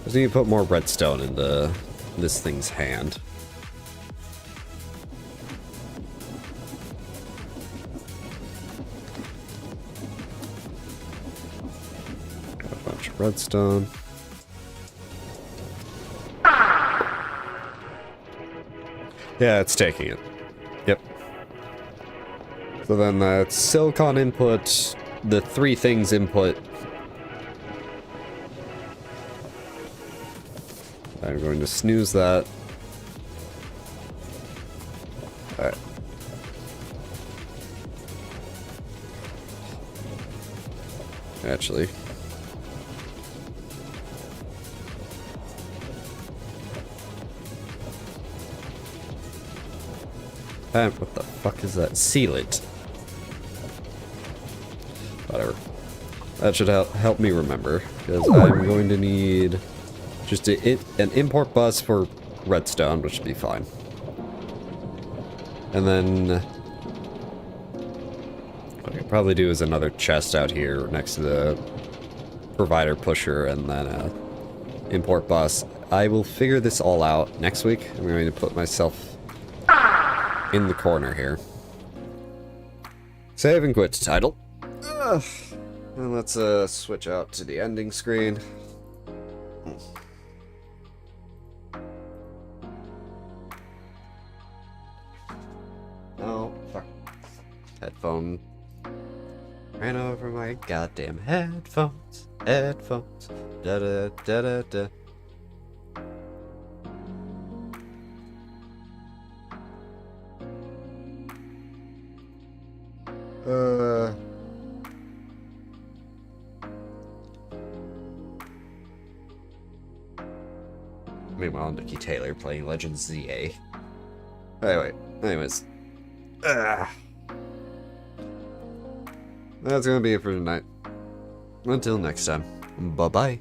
S1: Just need to put more redstone into this thing's hand. Got a bunch of redstone. Yeah, it's taking it. Yep. So then that's silicon input, the three things input. I'm going to snooze that. Alright. Actually. What the fuck is that? Seal it. Whatever. That should help me remember, because I'm going to need just an import bus for redstone, which should be fine. And then what I could probably do is another chest out here next to the provider pusher, and then a import bus. I will figure this all out next week. I'm going to put myself in the corner here. Save and quit title. And let's switch out to the ending screen. Oh, fuck. Headphone. Ran over my goddamn headphones. Headphones. Da da da da da. Meanwhile, Nikki Taylor playing Legends ZA. Anyways, Ugh. That's gonna be it for tonight. Until next time. Bye-bye.